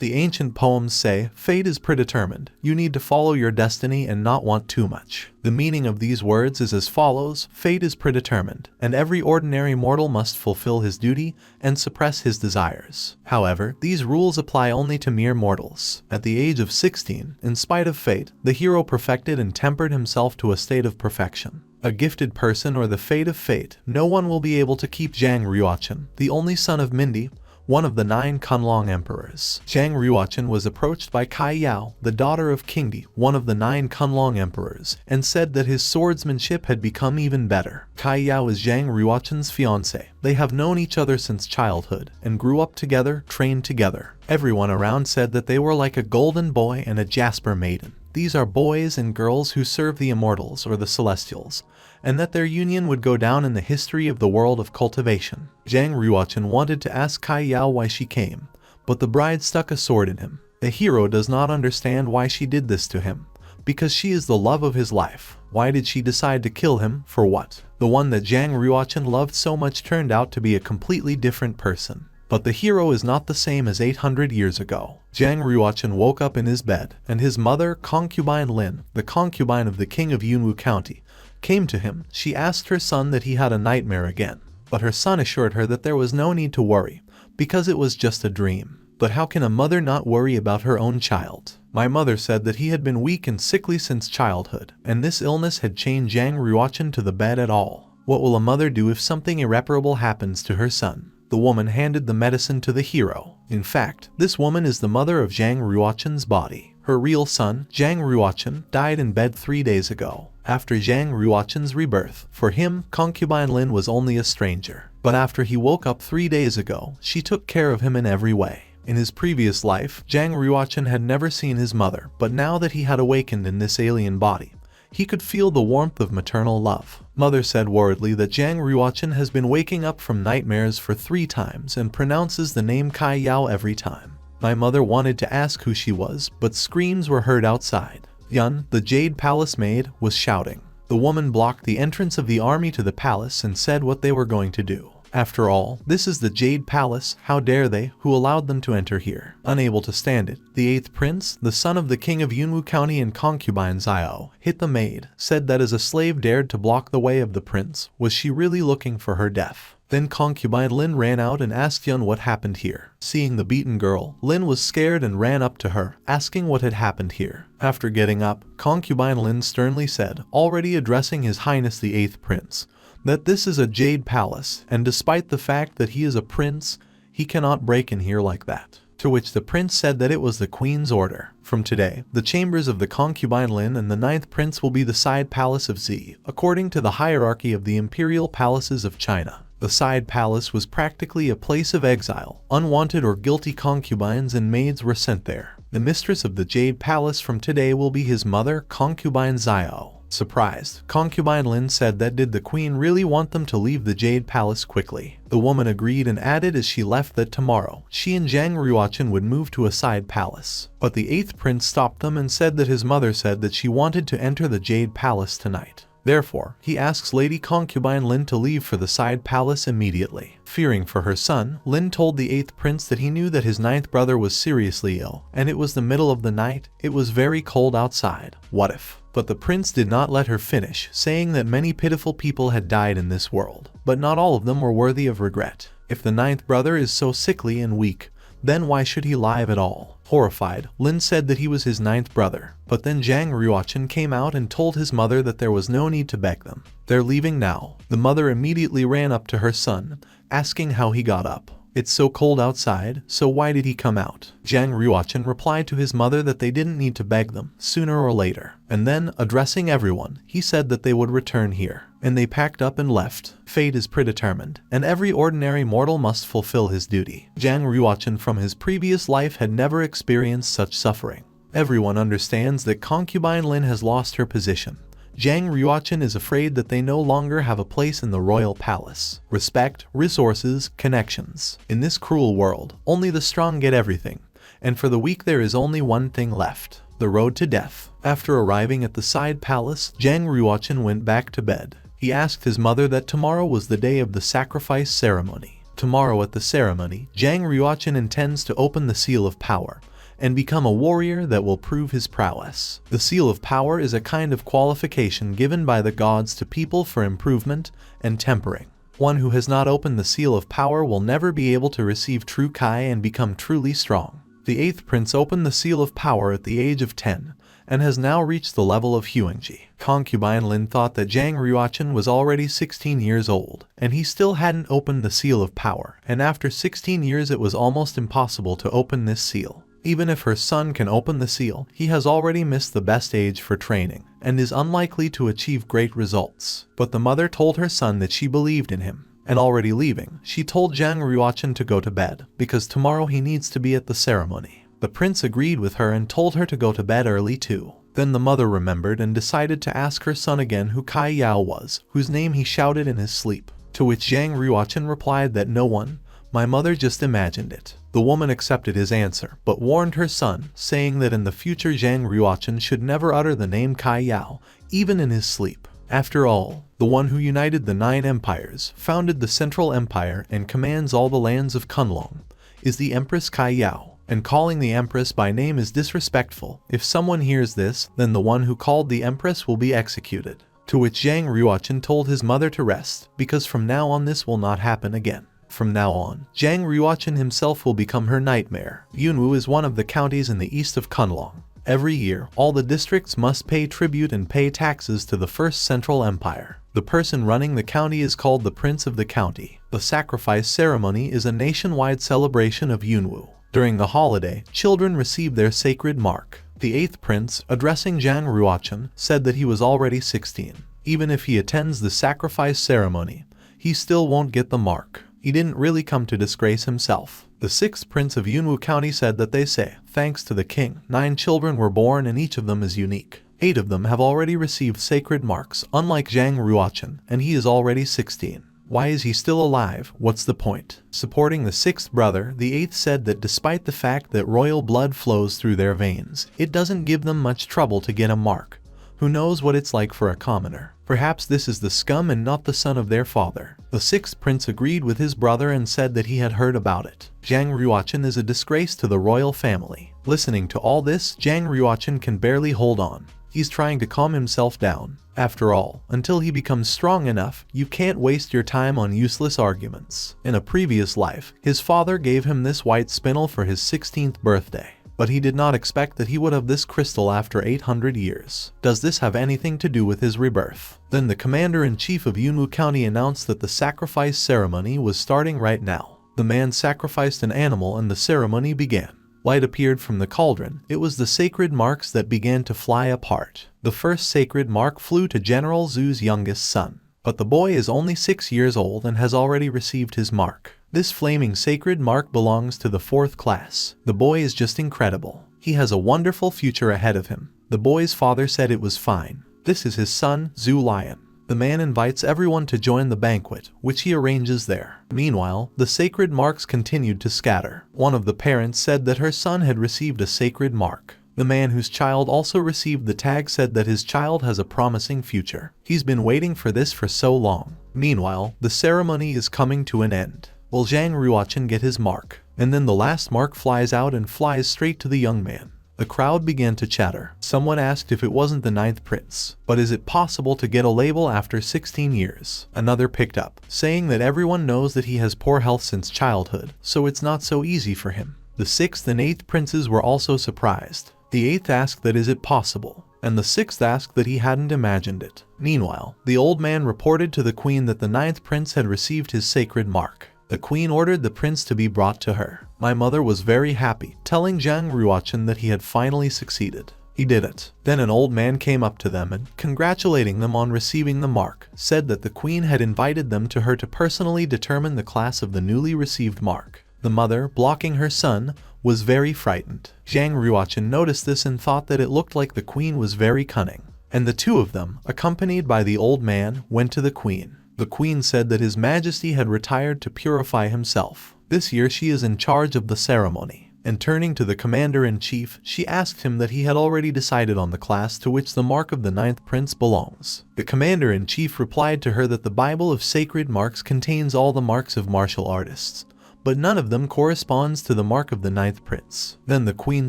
The ancient poems say, fate is predetermined. You need to follow your destiny and not want too much. The meaning of these words is as follows: fate is predetermined, and every ordinary mortal must fulfill his duty and suppress his desires. However, these rules apply only to mere mortals. At the age of 16, in spite of fate, the hero perfected and tempered himself to a state of perfection. A gifted person or the fate of fate, no one will be able to keep Zhang Ruochen, the only son of Mindi, one of the 9 Kunlun emperors. Zhang Ruochen was approached by Chi Yao, the daughter of Qingdi, one of the 9 Kunlun emperors, and said that his swordsmanship had become even better. Chi Yao is Zhang Ruochen's fiancée. They have known each other since childhood, and grew up together, trained together. Everyone around said that they were like a golden boy and a jasper maiden. These are boys and girls who serve the immortals or the celestials, and that their union would go down in the history of the world of cultivation. Zhang Ruochen wanted to ask Chi Yao why she came, but the bride stuck a sword in him. The hero does not understand why she did this to him, because she is the love of his life. Why did she decide to kill him? For what? The one that Zhang Ruochen loved so much turned out to be a completely different person. But the hero is not the same as 800 years ago. Zhang Ruochen woke up in his bed, and his mother, concubine Lin, the concubine of the king of Yunwu County, came to him. She asked her son that he had a nightmare again, but her son assured her that there was no need to worry, because it was just a dream. But how can a mother not worry about her own child? My mother said that he had been weak and sickly since childhood, and this illness had chained Zhang Ruochen to the bed at all. What will a mother do if something irreparable happens to her son? The woman handed the medicine to the hero. In fact, this woman is the mother of Zhang Ruochen's body. Her real son, Zhang Ruochen, died in bed 3 days ago, after Zhang Ruochen's rebirth. For him, concubine Lin was only a stranger. But after he woke up 3 days ago, she took care of him in every way. In his previous life, Zhang Ruochen had never seen his mother, but now that he had awakened in this alien body, he could feel the warmth of maternal love. Mother said worriedly that Zhang Ruochen has been waking up from nightmares for 3 times and pronounces the name Chi Yao every time. My mother wanted to ask who she was, but screams were heard outside. Yun, the Jade Palace maid, was shouting. The woman blocked the entrance of the army to the palace and said what they were going to do. After all, this is the Jade Palace, how dare they, who allowed them to enter here? Unable to stand it, the 8th prince, the son of the king of Yunwu County and concubine Xiao, hit the maid, said that as a slave dared to block the way of the prince, was she really looking for her death? Then concubine Lin ran out and asked Yun what happened here. Seeing the beaten girl, Lin was scared and ran up to her, asking what had happened here. After getting up, concubine Lin sternly said, already addressing His Highness the 8th prince, that this is a Jade Palace, and despite the fact that he is a prince, he cannot break in here like that. To which the prince said that it was the queen's order. From today, the chambers of the concubine Lin and the 9th prince will be the side palace of Zi, according to the hierarchy of the imperial palaces of China. The side palace was practically a place of exile. Unwanted or guilty concubines and maids were sent there. The mistress of the Jade Palace from today will be his mother, concubine Xiao. Surprised, concubine Lin said that did the queen really want them to leave the Jade Palace quickly. The woman agreed and added as she left that tomorrow, she and Zhang Ruochen would move to a side palace. But the 8th prince stopped them and said that his mother said that she wanted to enter the Jade Palace tonight. Therefore, he asks Lady Concubine Lin to leave for the side palace immediately. Fearing for her son, Lin told the 8th prince that he knew that his 9th brother was seriously ill, and it was the middle of the night, it was very cold outside. What if? But the prince did not let her finish, saying that many pitiful people had died in this world, but not all of them were worthy of regret. If the 9th brother is so sickly and weak, then why should he live at all? Horrified, Lin said that he was his 9th brother, but then Zhang Ruochen came out and told his mother that there was no need to beg them. They're leaving now. The mother immediately ran up to her son, asking how he got up. It's so cold outside, so why did he come out? Zhang Ruochen replied to his mother that they didn't need to beg them, sooner or later. And then, addressing everyone, he said that they would return here. And they packed up and left. Fate is predetermined, and every ordinary mortal must fulfill his duty. Zhang Ruochen from his previous life had never experienced such suffering. Everyone understands that concubine Lin has lost her position. Zhang Ruochen is afraid that they no longer have a place in the royal palace. Respect, resources, connections. In this cruel world, only the strong get everything, and for the weak there is only one thing left: the road to death. After arriving at the side palace, Zhang Ruochen went back to bed. He asked his mother that tomorrow was the day of the sacrifice ceremony. Tomorrow at the ceremony, Zhang Ruochen intends to open the seal of power, and become a warrior that will prove his prowess. The seal of power is a kind of qualification given by the gods to people for improvement and tempering. One who has not opened the seal of power will never be able to receive true Kai and become truly strong. The 8th prince opened the seal of power at the age of 10, and has now reached the level of Huangji. Concubine Lin thought that Zhang Ruochen was already 16 years old, and he still hadn't opened the seal of power, and after 16 years it was almost impossible to open this seal. Even if her son can open the seal, he has already missed the best age for training, and is unlikely to achieve great results. But the mother told her son that she believed in him. And already leaving, she told Zhang Ruochen to go to bed, because tomorrow he needs to be at the ceremony. The prince agreed with her and told her to go to bed early too. Then the mother remembered and decided to ask her son again who Chi Yao was, whose name he shouted in his sleep. To which Zhang Ruochen replied that no one, my mother just imagined it. The woman accepted his answer, but warned her son, saying that in the future Zhang Ruochen should never utter the name Chi Yao, even in his sleep. After all, the one who united the 9 empires, founded the Central Empire and commands all the lands of Kunlun, is the Empress Chi Yao, and calling the Empress by name is disrespectful. If someone hears this, then the one who called the Empress will be executed. To which Zhang Ruochen told his mother to rest, because from now on this will not happen again. From now on, Zhang Ruochen himself will become her nightmare. Yunwu is one of the counties in the east of Kunlun. Every year, all the districts must pay tribute and pay taxes to the First Central Empire. The person running the county is called the Prince of the County. The sacrifice ceremony is a nationwide celebration of Yunwu. During the holiday, children receive their sacred mark. The 8th prince, addressing Zhang Ruochen, said that he was already 16. Even if he attends the sacrifice ceremony, he still won't get the mark. He didn't really come to disgrace himself. The 6th prince of Yunwu County said that they say, thanks to the king, 9 children were born and each of them is unique. 8 of them have already received sacred marks, unlike Zhang Ruochen, and he is already 16. Why is he still alive? What's the point? Supporting the 6th brother, the 8th said that despite the fact that royal blood flows through their veins, it doesn't give them much trouble to get a mark. Who knows what it's like for a commoner? Perhaps this is the scum and not the son of their father. The 6th prince agreed with his brother and said that he had heard about it. Zhang Ruochen is a disgrace to the royal family. Listening to all this, Zhang Ruochen can barely hold on. He's trying to calm himself down. After all, until he becomes strong enough, you can't waste your time on useless arguments. In a previous life, his father gave him this white spinel for his 16th birthday. But he did not expect that he would have this crystal after 800 years. Does this have anything to do with his rebirth? Then the commander-in-chief of Yunwu County announced that the sacrifice ceremony was starting right now. The man sacrificed an animal and the ceremony began. Light appeared from the cauldron. It was the sacred marks that began to fly apart. The first sacred mark flew to General Zhu's youngest son. But the boy is only 6 years old and has already received his mark. This flaming sacred mark belongs to the 4th class. The boy is just incredible. He has a wonderful future ahead of him. The boy's father said it was fine. This is his son, Zhu Lion. The man invites everyone to join the banquet, which he arranges there. Meanwhile, the sacred marks continued to scatter. One of the parents said that her son had received a sacred mark. The man whose child also received the tag said that his child has a promising future. He's been waiting for this for so long. Meanwhile, the ceremony is coming to an end. Will Zhang Ruochen get his mark? And then the last mark flies out and flies straight to the young man. The crowd began to chatter. Someone asked if it wasn't the 9th prince. But is it possible to get a label after 16 years? Another picked up, saying that everyone knows that he has poor health since childhood, so it's not so easy for him. The 6th and 8th princes were also surprised. The 8th asked that is it possible, and the 6th asked that he hadn't imagined it. Meanwhile, the old man reported to the queen that the 9th prince had received his sacred mark. The queen ordered the prince to be brought to her. My mother was very happy, telling Zhang Ruochen that he had finally succeeded. He did it. Then an old man came up to them and, congratulating them on receiving the mark, said that the queen had invited them to her to personally determine the class of the newly received mark. The mother, blocking her son, was very frightened. Zhang Ruochen noticed this and thought that it looked like the queen was very cunning. And the two of them, accompanied by the old man, went to the queen. The queen said that His Majesty had retired to purify himself. This year she is in charge of the ceremony. And turning to the commander-in-chief, she asked him that he had already decided on the class to which the mark of the 9th prince belongs. The commander-in-chief replied to her that the Bible of sacred marks contains all the marks of martial artists, but none of them corresponds to the mark of the 9th prince. Then the queen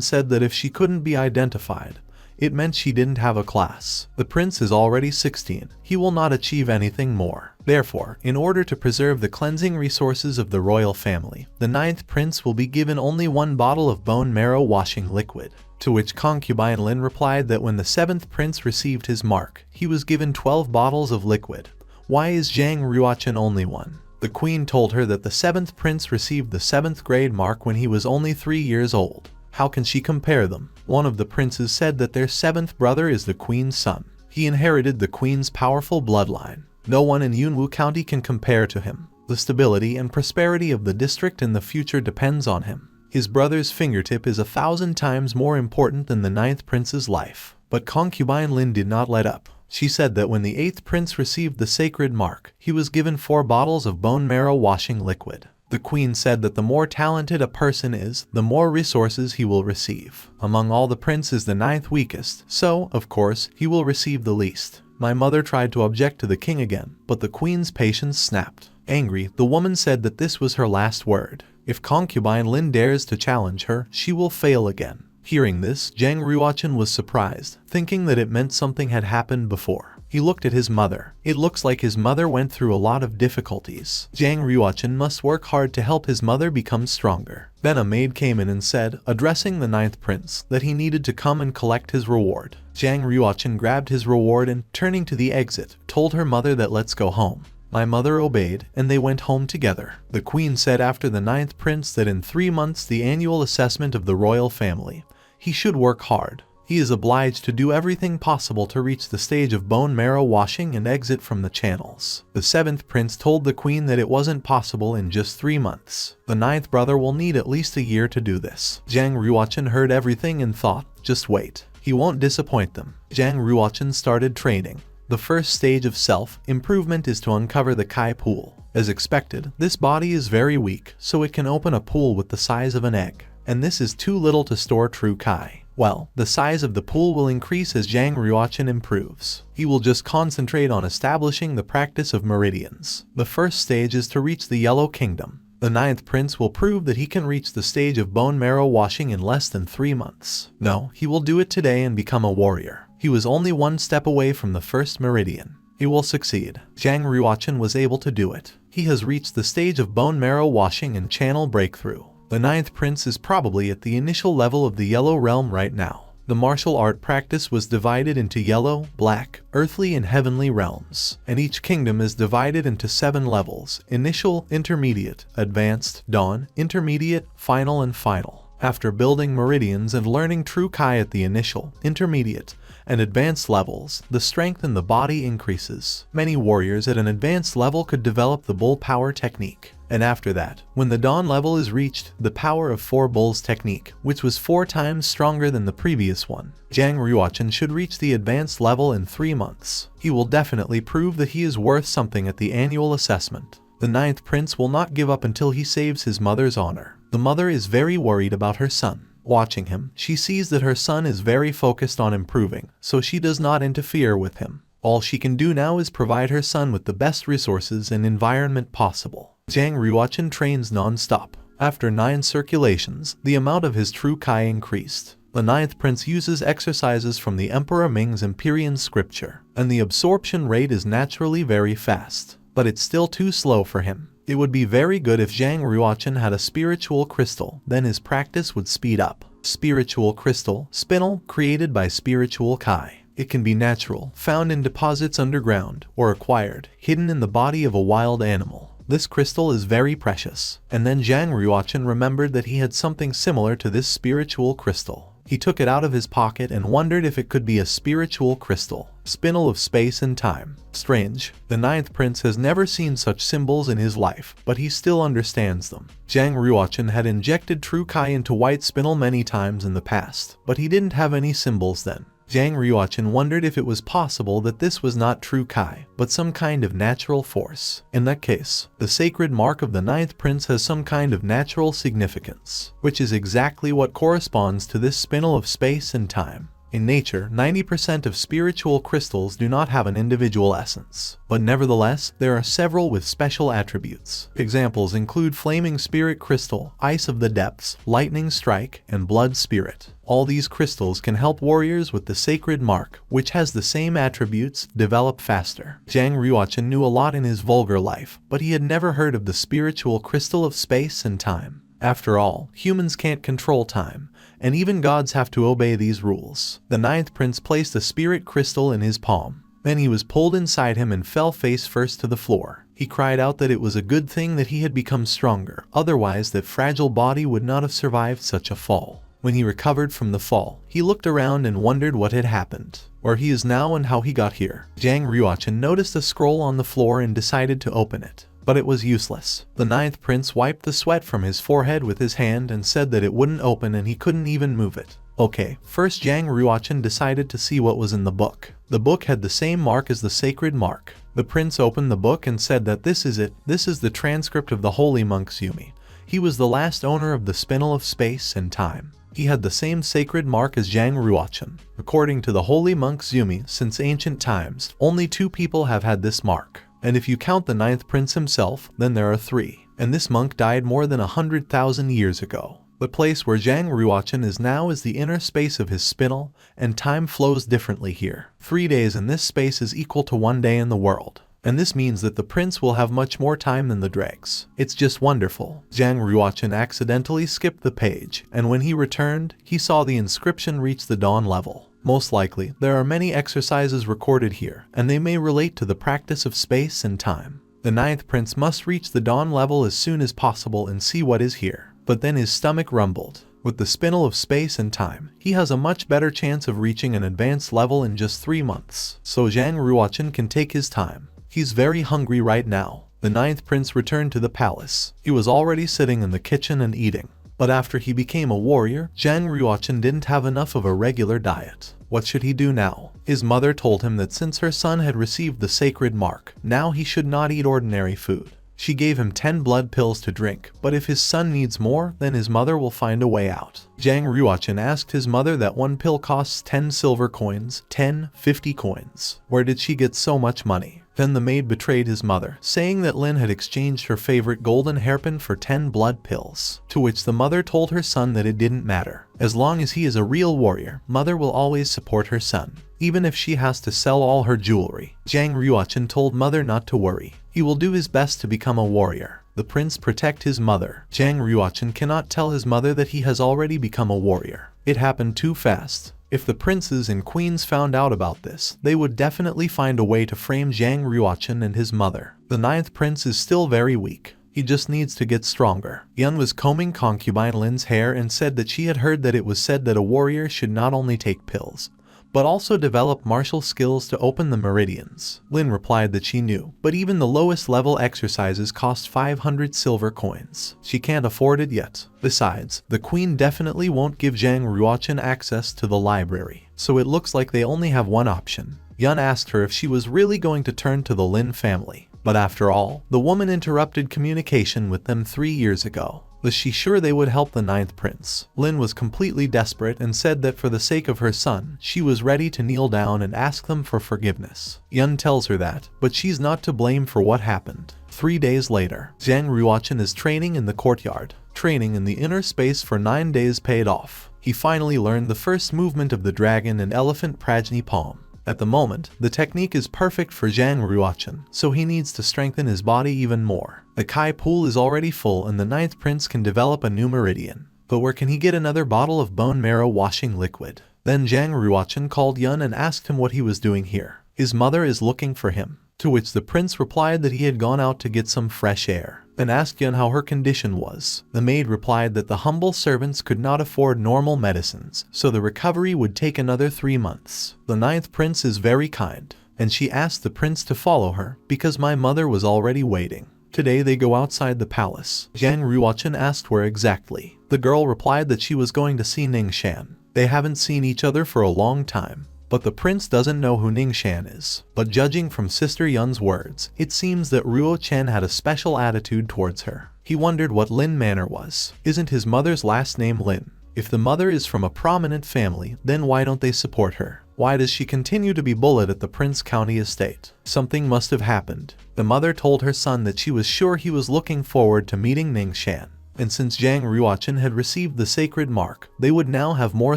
said that if she couldn't be identified, it meant she didn't have a class. The prince is already 16. He will not achieve anything more. Therefore, in order to preserve the cleansing resources of the royal family, the 9th prince will be given only 1 bottle of bone marrow washing liquid. To which concubine Lin replied that when the 7th prince received his mark, he was given 12 bottles of liquid. Why is Zhang Ruochen only 1? The queen told her that the 7th prince received the 7th grade mark when he was only 3 years old. How can she compare them? One of the princes said that their 7th brother is the queen's son. He inherited the queen's powerful bloodline. No one in Yunwu County can compare to him. The stability and prosperity of the district in the future depends on him. His brother's fingertip is 1,000 times more important than the 9th prince's life. But concubine Lin did not let up. She said that when the 8th prince received the sacred mark, he was given 4 bottles of bone marrow washing liquid. The queen said that the more talented a person is, the more resources he will receive. Among all the princes, the 9th weakest, so, of course, he will receive the least. My mother tried to object to the king again, but the queen's patience snapped. Angry, the woman said that this was her last word. If concubine Lin dares to challenge her, she will fail again. Hearing this, Zhang Ruochen was surprised, thinking that it meant something had happened before. He looked at his mother. It looks like his mother went through a lot of difficulties. Zhang Ruochen must work hard to help his mother become stronger. Then a maid came in and said, addressing the 9th prince, that he needed to come and collect his reward. Zhang Ruochen grabbed his reward and, turning to the exit, told her mother that let's go home. My mother obeyed, and they went home together. The queen said after the 9th prince that in 3 months the annual assessment of the royal family. He should work hard. He is obliged to do everything possible to reach the stage of bone marrow washing and exit from the channels. The 7th prince told the queen that it wasn't possible in just 3 months. The 9th brother will need at least a year to do this. Zhang Ruochen heard everything and thought, just wait. He won't disappoint them. Zhang Ruochen started training. The first stage of self-improvement is to uncover the Kai pool. As expected, this body is very weak, so it can open a pool with the size of an egg. And this is too little to store true Kai. Well, the size of the pool will increase as Zhang Ruochen improves. He will just concentrate on establishing the practice of meridians. The first stage is to reach the Yellow Kingdom. The 9th prince will prove that he can reach the stage of bone marrow washing in less than 3 months. No, he will do it today and become a warrior. He was only 1 step away from the first meridian. He will succeed. Zhang Ruochen was able to do it. He has reached the stage of bone marrow washing and channel breakthrough. The 9th prince is probably at the initial level of the Yellow Realm right now. The martial art practice was divided into yellow, black, earthly and heavenly realms, and each kingdom is divided into 7 levels: initial, intermediate, advanced, dawn, intermediate, final and final. After building meridians and learning true Kai at the initial, intermediate, and advanced levels, the strength in the body increases. Many warriors at an advanced level could develop the bull power technique. And after that, when the dawn level is reached, the power of 4 bulls technique, which was 4 times stronger than the previous one. Zhang Ruochen should reach the advanced level in 3 months. He will definitely prove that he is worth something at the annual assessment. The 9th prince will not give up until he saves his mother's honor. The mother is very worried about her son. Watching him, she sees that her son is very focused on improving, so she does not interfere with him. All she can do now is provide her son with the best resources and environment possible. Zhang Ruochen trains non-stop. After 9 circulations, the amount of his true Kai increased. The 9th prince uses exercises from the Emperor Ming's Empyrean scripture, and the absorption rate is naturally very fast. But it's still too slow for him. It would be very good if Zhang Ruochen had a spiritual crystal, then his practice would speed up. Spiritual crystal, spinel, created by spiritual Kai. It can be natural, found in deposits underground, or acquired, hidden in the body of a wild animal. This crystal is very precious. And then Zhang Ruochen remembered that he had something similar to this spiritual crystal. He took it out of his pocket and wondered if it could be a spiritual crystal. Spinel of space and time. Strange. The 9th prince has never seen such symbols in his life, but he still understands them. Zhang Ruochen had injected true Kai into white spinel many times in the past, but he didn't have any symbols then. Zhang Ruochen wondered if it was possible that this was not true Kai, but some kind of natural force. In that case, the sacred mark of the 9th prince has some kind of natural significance, which is exactly what corresponds to this spinel of space and time. In nature, 90% of spiritual crystals do not have an individual essence, but nevertheless, there are several with special attributes. Examples include Flaming Spirit Crystal, Ice of the Depths, Lightning Strike, and Blood Spirit. All these crystals can help warriors with the Sacred Mark, which has the same attributes, develop faster. Zhang Ruochen knew a lot in his vulgar life, but he had never heard of the spiritual crystal of space and time. After all, humans can't control time, and even gods have to obey these rules. The ninth prince placed a spirit crystal in his palm. Then he was pulled inside him and fell face first to the floor. He cried out that it was a good thing that he had become stronger, otherwise that fragile body would not have survived such a fall. When he recovered from the fall, he looked around and wondered what had happened, where he is now and how he got here. Zhang Ruochen noticed a scroll on the floor and decided to open it. But it was useless. The ninth prince wiped the sweat from his forehead with his hand and said that it wouldn't open and he couldn't even move it. Okay, first Zhang Ruochen decided to see what was in the book. The book had the same mark as the sacred mark. The prince opened the book and said that this is it. This is the transcript of the holy monk Yumi. He was the last owner of the spinel of space and time. He had the same sacred mark as Zhang Ruochen. According to the holy monk Yumi, since ancient times, only 2 people have had this mark. And if you count the ninth prince himself, then there are 3. And this monk died more than 100,000 years ago. The place where Zhang Ruochen is now is the inner space of his spinel, and time flows differently here. 3 days in this space is equal to 1 day in the world. And this means that the prince will have much more time than the dregs. It's just wonderful. Zhang Ruochen accidentally skipped the page, and when he returned, he saw the inscription reach the dawn level. Most likely, there are many exercises recorded here, and they may relate to the practice of space and time. The ninth prince must reach the dawn level as soon as possible and see what is here. But then his stomach rumbled. With the spinel of space and time, he has a much better chance of reaching an advanced level in just 3 months. So Zhang Ruochen can take his time. He's very hungry right now. The ninth prince returned to the palace. He was already sitting in the kitchen and eating. But after he became a warrior, Zhang Ruochen didn't have enough of a regular diet. What should he do now? His mother told him that since her son had received the sacred mark, now he should not eat ordinary food. She gave him 10 blood pills to drink, but if his son needs more, then his mother will find a way out. Zhang Ruochen asked his mother that 1 pill costs 10 silver coins, 50 coins. Where did she get so much money? Then the maid betrayed his mother, saying that Lin had exchanged her favorite golden hairpin for 10 blood pills, to which the mother told her son that it didn't matter. As long as he is a real warrior, mother will always support her son, even if she has to sell all her jewelry. Zhang Ruochen told mother not to worry. He will do his best to become a warrior. The prince protect his mother. Zhang Ruochen cannot tell his mother that he has already become a warrior. It happened too fast. If the princes and queens found out about this, they would definitely find a way to frame Zhang Ruochen and his mother. The ninth prince is still very weak. He just needs to get stronger. Yun was combing concubine Lin's hair and said that she had heard that it was said that a warrior should not only take pills, but also develop martial skills to open the meridians. Lin replied that she knew, but even the lowest level exercises cost 500 silver coins. She can't afford it yet. Besides, the queen definitely won't give Zhang Ruochen access to the library, so it looks like they only have one option. Yun asked her if she was really going to turn to the Lin family. But after all, the woman interrupted communication with them 3 years ago. Was she sure they would help the ninth prince? Lin was completely desperate and said that for the sake of her son, she was ready to kneel down and ask them for forgiveness. Yun tells her that, but she's not to blame for what happened. 3 days later, Zhang Ruochen is training in the courtyard. Training in the inner space for 9 days paid off. He finally learned the first movement of the dragon and elephant prajni palm. At the moment, the technique is perfect for Zhang Ruochen, so he needs to strengthen his body even more. The Kai pool is already full and the ninth prince can develop a new meridian. But where can he get another bottle of bone marrow washing liquid? Then Zhang Ruochen called Yun and asked him what he was doing here. His mother is looking for him. To which the prince replied that he had gone out to get some fresh air. Then asked Yun how her condition was. The maid replied that the humble servants could not afford normal medicines, so the recovery would take another 3 months. The ninth prince is very kind, and she asked the prince to follow her, because my mother was already waiting. Today they go outside the palace. Zhang Ruochen asked where exactly. The girl replied that she was going to see Ning Shan. They haven't seen each other for a long time. But the prince doesn't know who Ning Shan is. But judging from Sister Yun's words, it seems that Ruochen had a special attitude towards her. He wondered what Lin Manor was. Isn't his mother's last name Lin? If the mother is from a prominent family, then why don't they support her? Why does she continue to be bullied at the Prince County estate? Something must have happened. The mother told her son that she was sure he was looking forward to meeting Ning Shan. And since Zhang Ruochen had received the sacred mark, they would now have more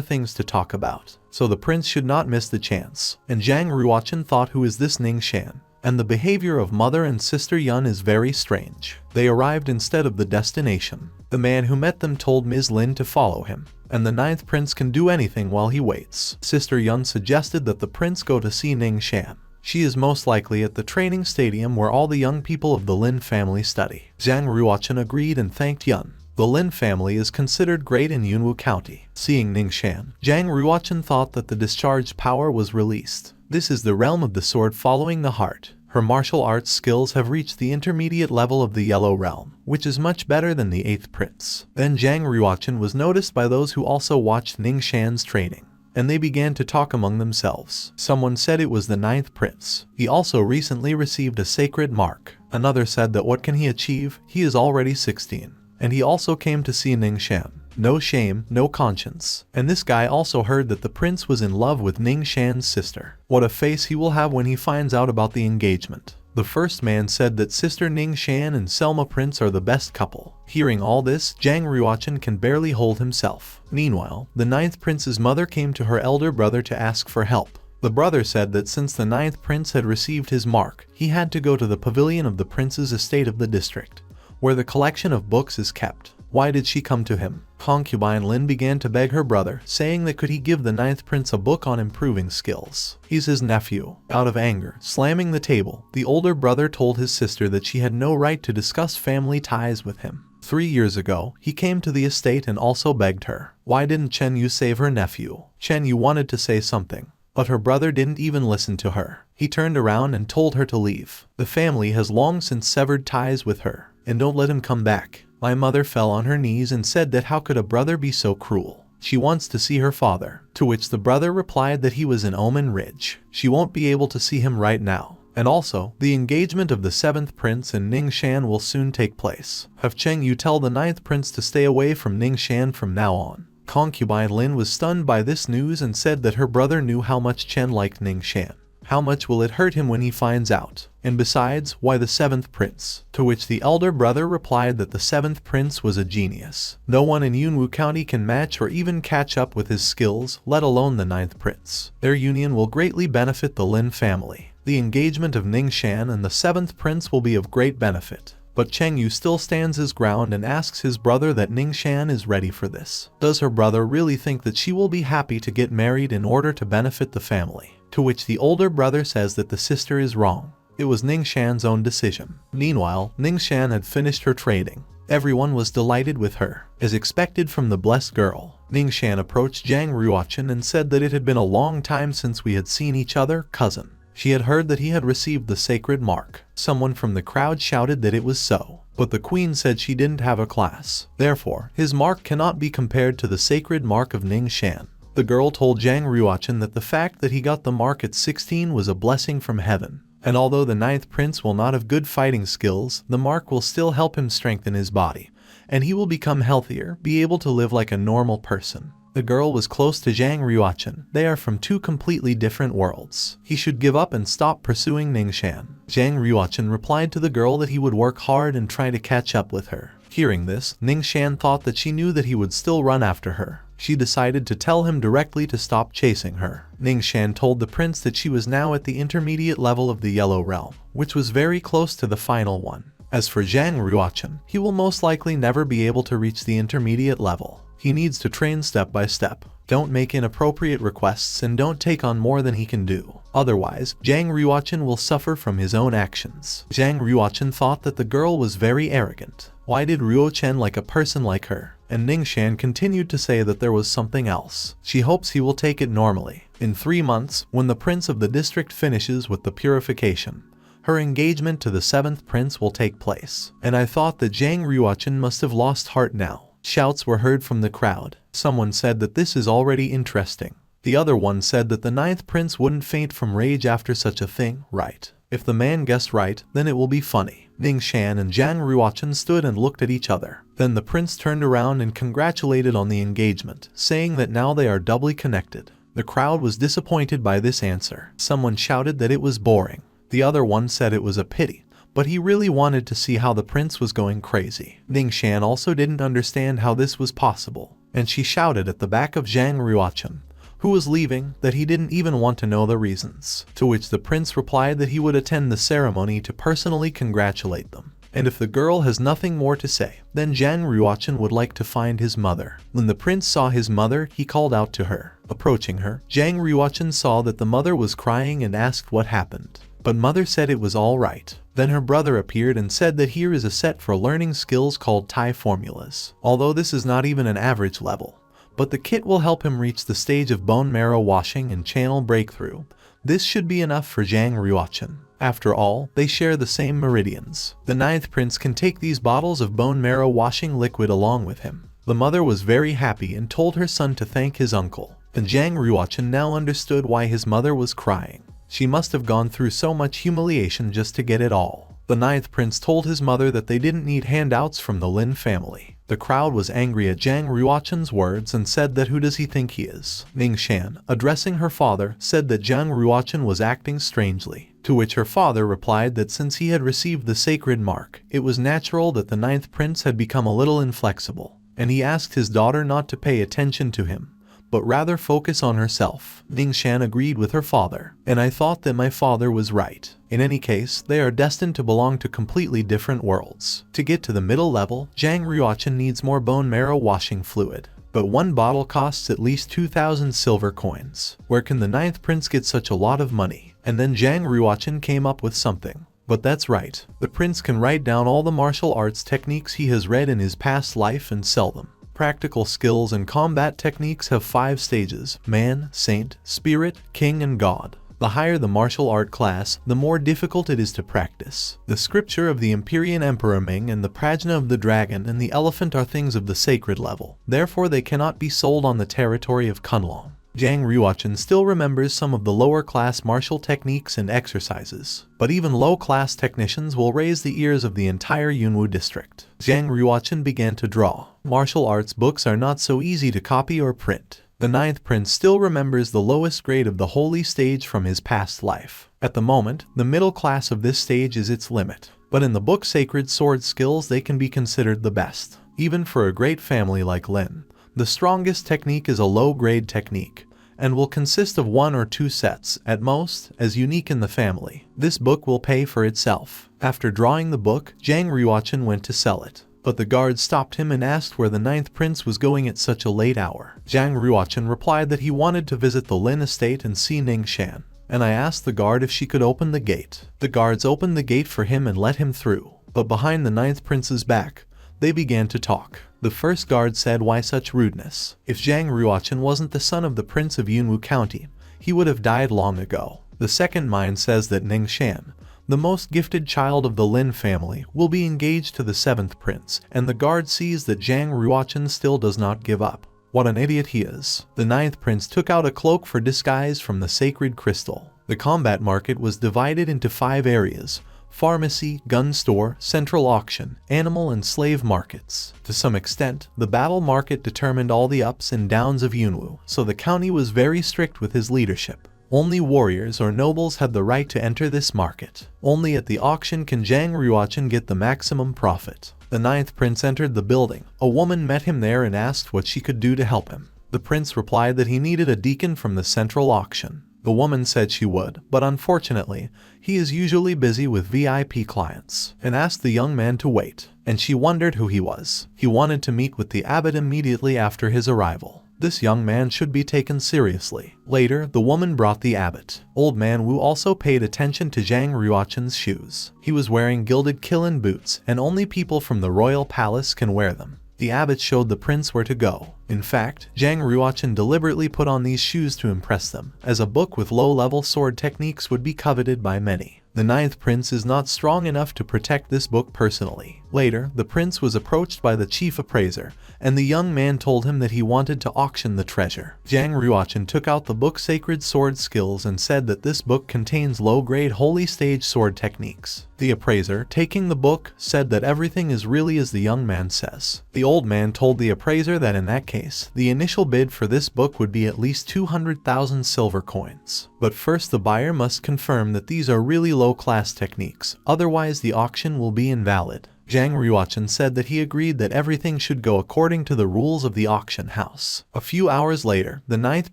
things to talk about. So the prince should not miss the chance. And Zhang Ruochen thought, who is this Ning Shan? And the behavior of mother and sister Yun is very strange. They arrived instead of the destination. The man who met them told Ms. Lin to follow him, and the 9th prince can do anything while he waits. Sister Yun suggested that the prince go to see Ning Shan. She is most likely at the training stadium where all the young people of the Lin family study. Zhang Ruochen agreed and thanked Yun. The Lin family is considered great in Yunwu County. Seeing Ning Shan, Zhang Ruochen thought that the discharged power was released. This is the realm of the sword following the heart. Her martial arts skills have reached the intermediate level of the Yellow Realm, which is much better than the 8th prince. Then Zhang Ruochen was noticed by those who also watched Ning Shan's training, and they began to talk among themselves. Someone said it was the 9th prince. He also recently received a sacred mark. Another said that what can he achieve? He is already 16. And he also came to see Ning Shan. No shame, no conscience. And this guy also heard that the prince was in love with Ning Shan's sister. What a face he will have when he finds out about the engagement. The first man said that sister Ning Shan and Selma Prince are the best couple. Hearing all this, Zhang Ruochen can barely hold himself. Meanwhile, the 9th prince's mother came to her elder brother to ask for help. The brother said that since the 9th prince had received his mark, he had to go to the pavilion of the prince's estate of the district, where the collection of books is kept. Why did she come to him? Concubine Lin began to beg her brother, saying that could he give the 9th prince a book on improving skills. He's his nephew. Out of anger, slamming the table, the older brother told his sister that she had no right to discuss family ties with him. 3 years ago, he came to the estate and also begged her. Why didn't Chen Yu save her nephew? Chen Yu wanted to say something, but her brother didn't even listen to her. He turned around and told her to leave. The family has long since severed ties with her, and don't let him come back. My mother fell on her knees and said that how could a brother be so cruel? She wants to see her father, to which the brother replied that he was in Omen Ridge. She won't be able to see him right now. And also, the engagement of the 7th prince and Ning Shan will soon take place. Have Cheng Yu tell the 9th prince to stay away from Ning Shan from now on. Concubine Lin was stunned by this news and said that her brother knew how much Chen liked Ning Shan. How much will it hurt him when he finds out? And besides, why the 7th prince? To which the elder brother replied that the 7th prince was a genius. No one in Yunwu County can match or even catch up with his skills, let alone the 9th prince. Their union will greatly benefit the Lin family. The engagement of Ning Shan and the 7th prince will be of great benefit. But Cheng Yu still stands his ground and asks his brother that Ning Shan is ready for this. Does her brother really think that she will be happy to get married in order to benefit the family? To which the older brother says that the sister is wrong. It was Ning Shan's own decision. Meanwhile, Ning Shan had finished her trading. Everyone was delighted with her. As expected from the blessed girl, Ning Shan approached Zhang Ruochen and said that it had been a long time since we had seen each other, cousin. She had heard that he had received the sacred mark. Someone from the crowd shouted that it was so, but the queen said she didn't have a class. Therefore, his mark cannot be compared to the sacred mark of Ning Shan. The girl told Zhang Ruochen that the fact that he got the mark at 16 was a blessing from heaven. And although the 9th prince will not have good fighting skills, the mark will still help him strengthen his body, and he will become healthier, be able to live like a normal person. The girl was close to Zhang Ruochen. They are from two completely different worlds. He should give up and stop pursuing Ning Shan. Zhang Ruochen replied to the girl that he would work hard and try to catch up with her. Hearing this, Ning Shan thought that she knew that he would still run after her. She decided to tell him directly to stop chasing her. Ning Shan told the prince that she was now at the intermediate level of the Yellow Realm, which was very close to the final one. As for Zhang Ruochen, he will most likely never be able to reach the intermediate level. He needs to train step by step. Don't make inappropriate requests and don't take on more than he can do. Otherwise, Zhang Ruochen will suffer from his own actions. Zhang Ruochen thought that the girl was very arrogant. Why did Ruochen like a person like her? And Ning Shan continued to say that there was something else. She hopes he will take it normally. In 3 months, when the prince of the district finishes with the purification, her engagement to the 7th prince will take place. And I thought that Zhang Ruochen must have lost heart now. Shouts were heard from the crowd. Someone said that this is already interesting. The other one said that the 9th prince wouldn't faint from rage after such a thing, right? If the man guessed right, then it will be funny. Ning Shan and Zhang Ruochen stood and looked at each other. Then the prince turned around and congratulated on the engagement, saying that now they are doubly connected. The crowd was disappointed by this answer. Someone shouted that it was boring. The other one said it was a pity, but he really wanted to see how the prince was going crazy. Ning Shan also didn't understand how this was possible, and she shouted at the back of Zhang Ruochen, who was leaving, that he didn't even want to know the reasons. To which the prince replied that he would attend the ceremony to personally congratulate them. And if the girl has nothing more to say, then Zhang Ruochen would like to find his mother. When the prince saw his mother, he called out to her. Approaching her, Zhang Ruochen saw that the mother was crying and asked what happened. But mother said it was all right. Then her brother appeared and said that here is a set for learning skills called Thai formulas. Although this is not even an average level, but the kit will help him reach the stage of bone marrow washing and channel breakthrough. This should be enough for Zhang Ruochen. After all, they share the same meridians. The 9th prince can take these bottles of bone marrow washing liquid along with him. The mother was very happy and told her son to thank his uncle. And Zhang Ruochen now understood why his mother was crying. She must have gone through so much humiliation just to get it all. The 9th prince told his mother that they didn't need handouts from the Lin family. The crowd was angry at Zhang Ruochen's words and said that who does he think he is? Ning Shan, addressing her father, said that Zhang Ruochen was acting strangely. To which her father replied that since he had received the sacred mark, it was natural that the 9th prince had become a little inflexible, and he asked his daughter not to pay attention to him, but rather focus on herself. Ning Shan agreed with her father, and I thought that my father was right. In any case, they are destined to belong to completely different worlds. To get to the middle level, Zhang Ruochen needs more bone marrow washing fluid. But one bottle costs at least 2,000 silver coins. Where can the 9th prince get such a lot of money? And then Zhang Ruochen came up with something. But that's right, the prince can write down all the martial arts techniques he has read in his past life and sell them. Practical skills and combat techniques have 5 stages: man, saint, spirit, king, and god. The higher the martial art class, the more difficult it is to practice. The scripture of the Imperial Emperor Ming and the prajna of the dragon and the elephant are things of the sacred level. Therefore they cannot be sold on the territory of Kunlun. Zhang Ruochen still remembers some of the lower class martial techniques and exercises, but even low class technicians will raise the ears of the entire Yunwu district. Zhang Ruochen began to draw. Martial arts books are not so easy to copy or print. The 9th prince still remembers the lowest grade of the holy stage from his past life. At the moment, the middle class of this stage is its limit, but in the book Sacred Sword Skills they can be considered the best. Even for a great family like Lin, the strongest technique is a low-grade technique, and will consist of 1 or 2 sets, at most, as unique in the family. This book will pay for itself. After drawing the book, Zhang Ruochen went to sell it. But the guard stopped him and asked where the 9th prince was going at such a late hour. Zhang Ruochen replied that he wanted to visit the Lin estate and see Ning Shan, and I asked the guard if she could open the gate. The guards opened the gate for him and let him through, but behind the 9th prince's back, they began to talk. The first guard said, "Why such rudeness? If Zhang Ruochen wasn't the son of the prince of Yunwu County, he would have died long ago." The second mind says that Ning Shan, the most gifted child of the Lin family, will be engaged to the 7th prince, and the guard sees that Zhang Ruochen still does not give up. What an idiot he is. The 9th prince took out a cloak for disguise from the sacred crystal. The combat market was divided into 5 areas: pharmacy, gun store, central auction, animal and slave markets. To some extent, the battle market determined all the ups and downs of Yunwu, so the county was very strict with his leadership. Only warriors or nobles had the right to enter this market. Only at the auction can Zhang Ruochen get the maximum profit. The 9th prince entered the building. A woman met him there and asked what she could do to help him. The prince replied that he needed a deacon from the central auction. The woman said she would, but unfortunately, he is usually busy with VIP clients, and asked the young man to wait, and she wondered who he was. He wanted to meet with the abbot immediately after his arrival. This young man should be taken seriously. Later, the woman brought the abbot. Old man Wu also paid attention to Zhang Ruochen's shoes. He was wearing gilded kiln boots, and only people from the royal palace can wear them. The abbot showed the prince where to go. In fact, Zhang Ruochen deliberately put on these shoes to impress them, as a book with low-level sword techniques would be coveted by many. The 9th prince is not strong enough to protect this book personally. Later, the prince was approached by the chief appraiser, and the young man told him that he wanted to auction the treasure. Zhang Ruochen took out the book Sacred Sword Skills and said that this book contains low-grade holy stage sword techniques. The appraiser, taking the book, said that everything is really as the young man says. The old man told the appraiser that in that case, the initial bid for this book would be at least 200,000 silver coins. But first the buyer must confirm that these are really low-class techniques, otherwise the auction will be invalid. Zhang Ruochen said that he agreed that everything should go according to the rules of the auction house. A few hours later, the 9th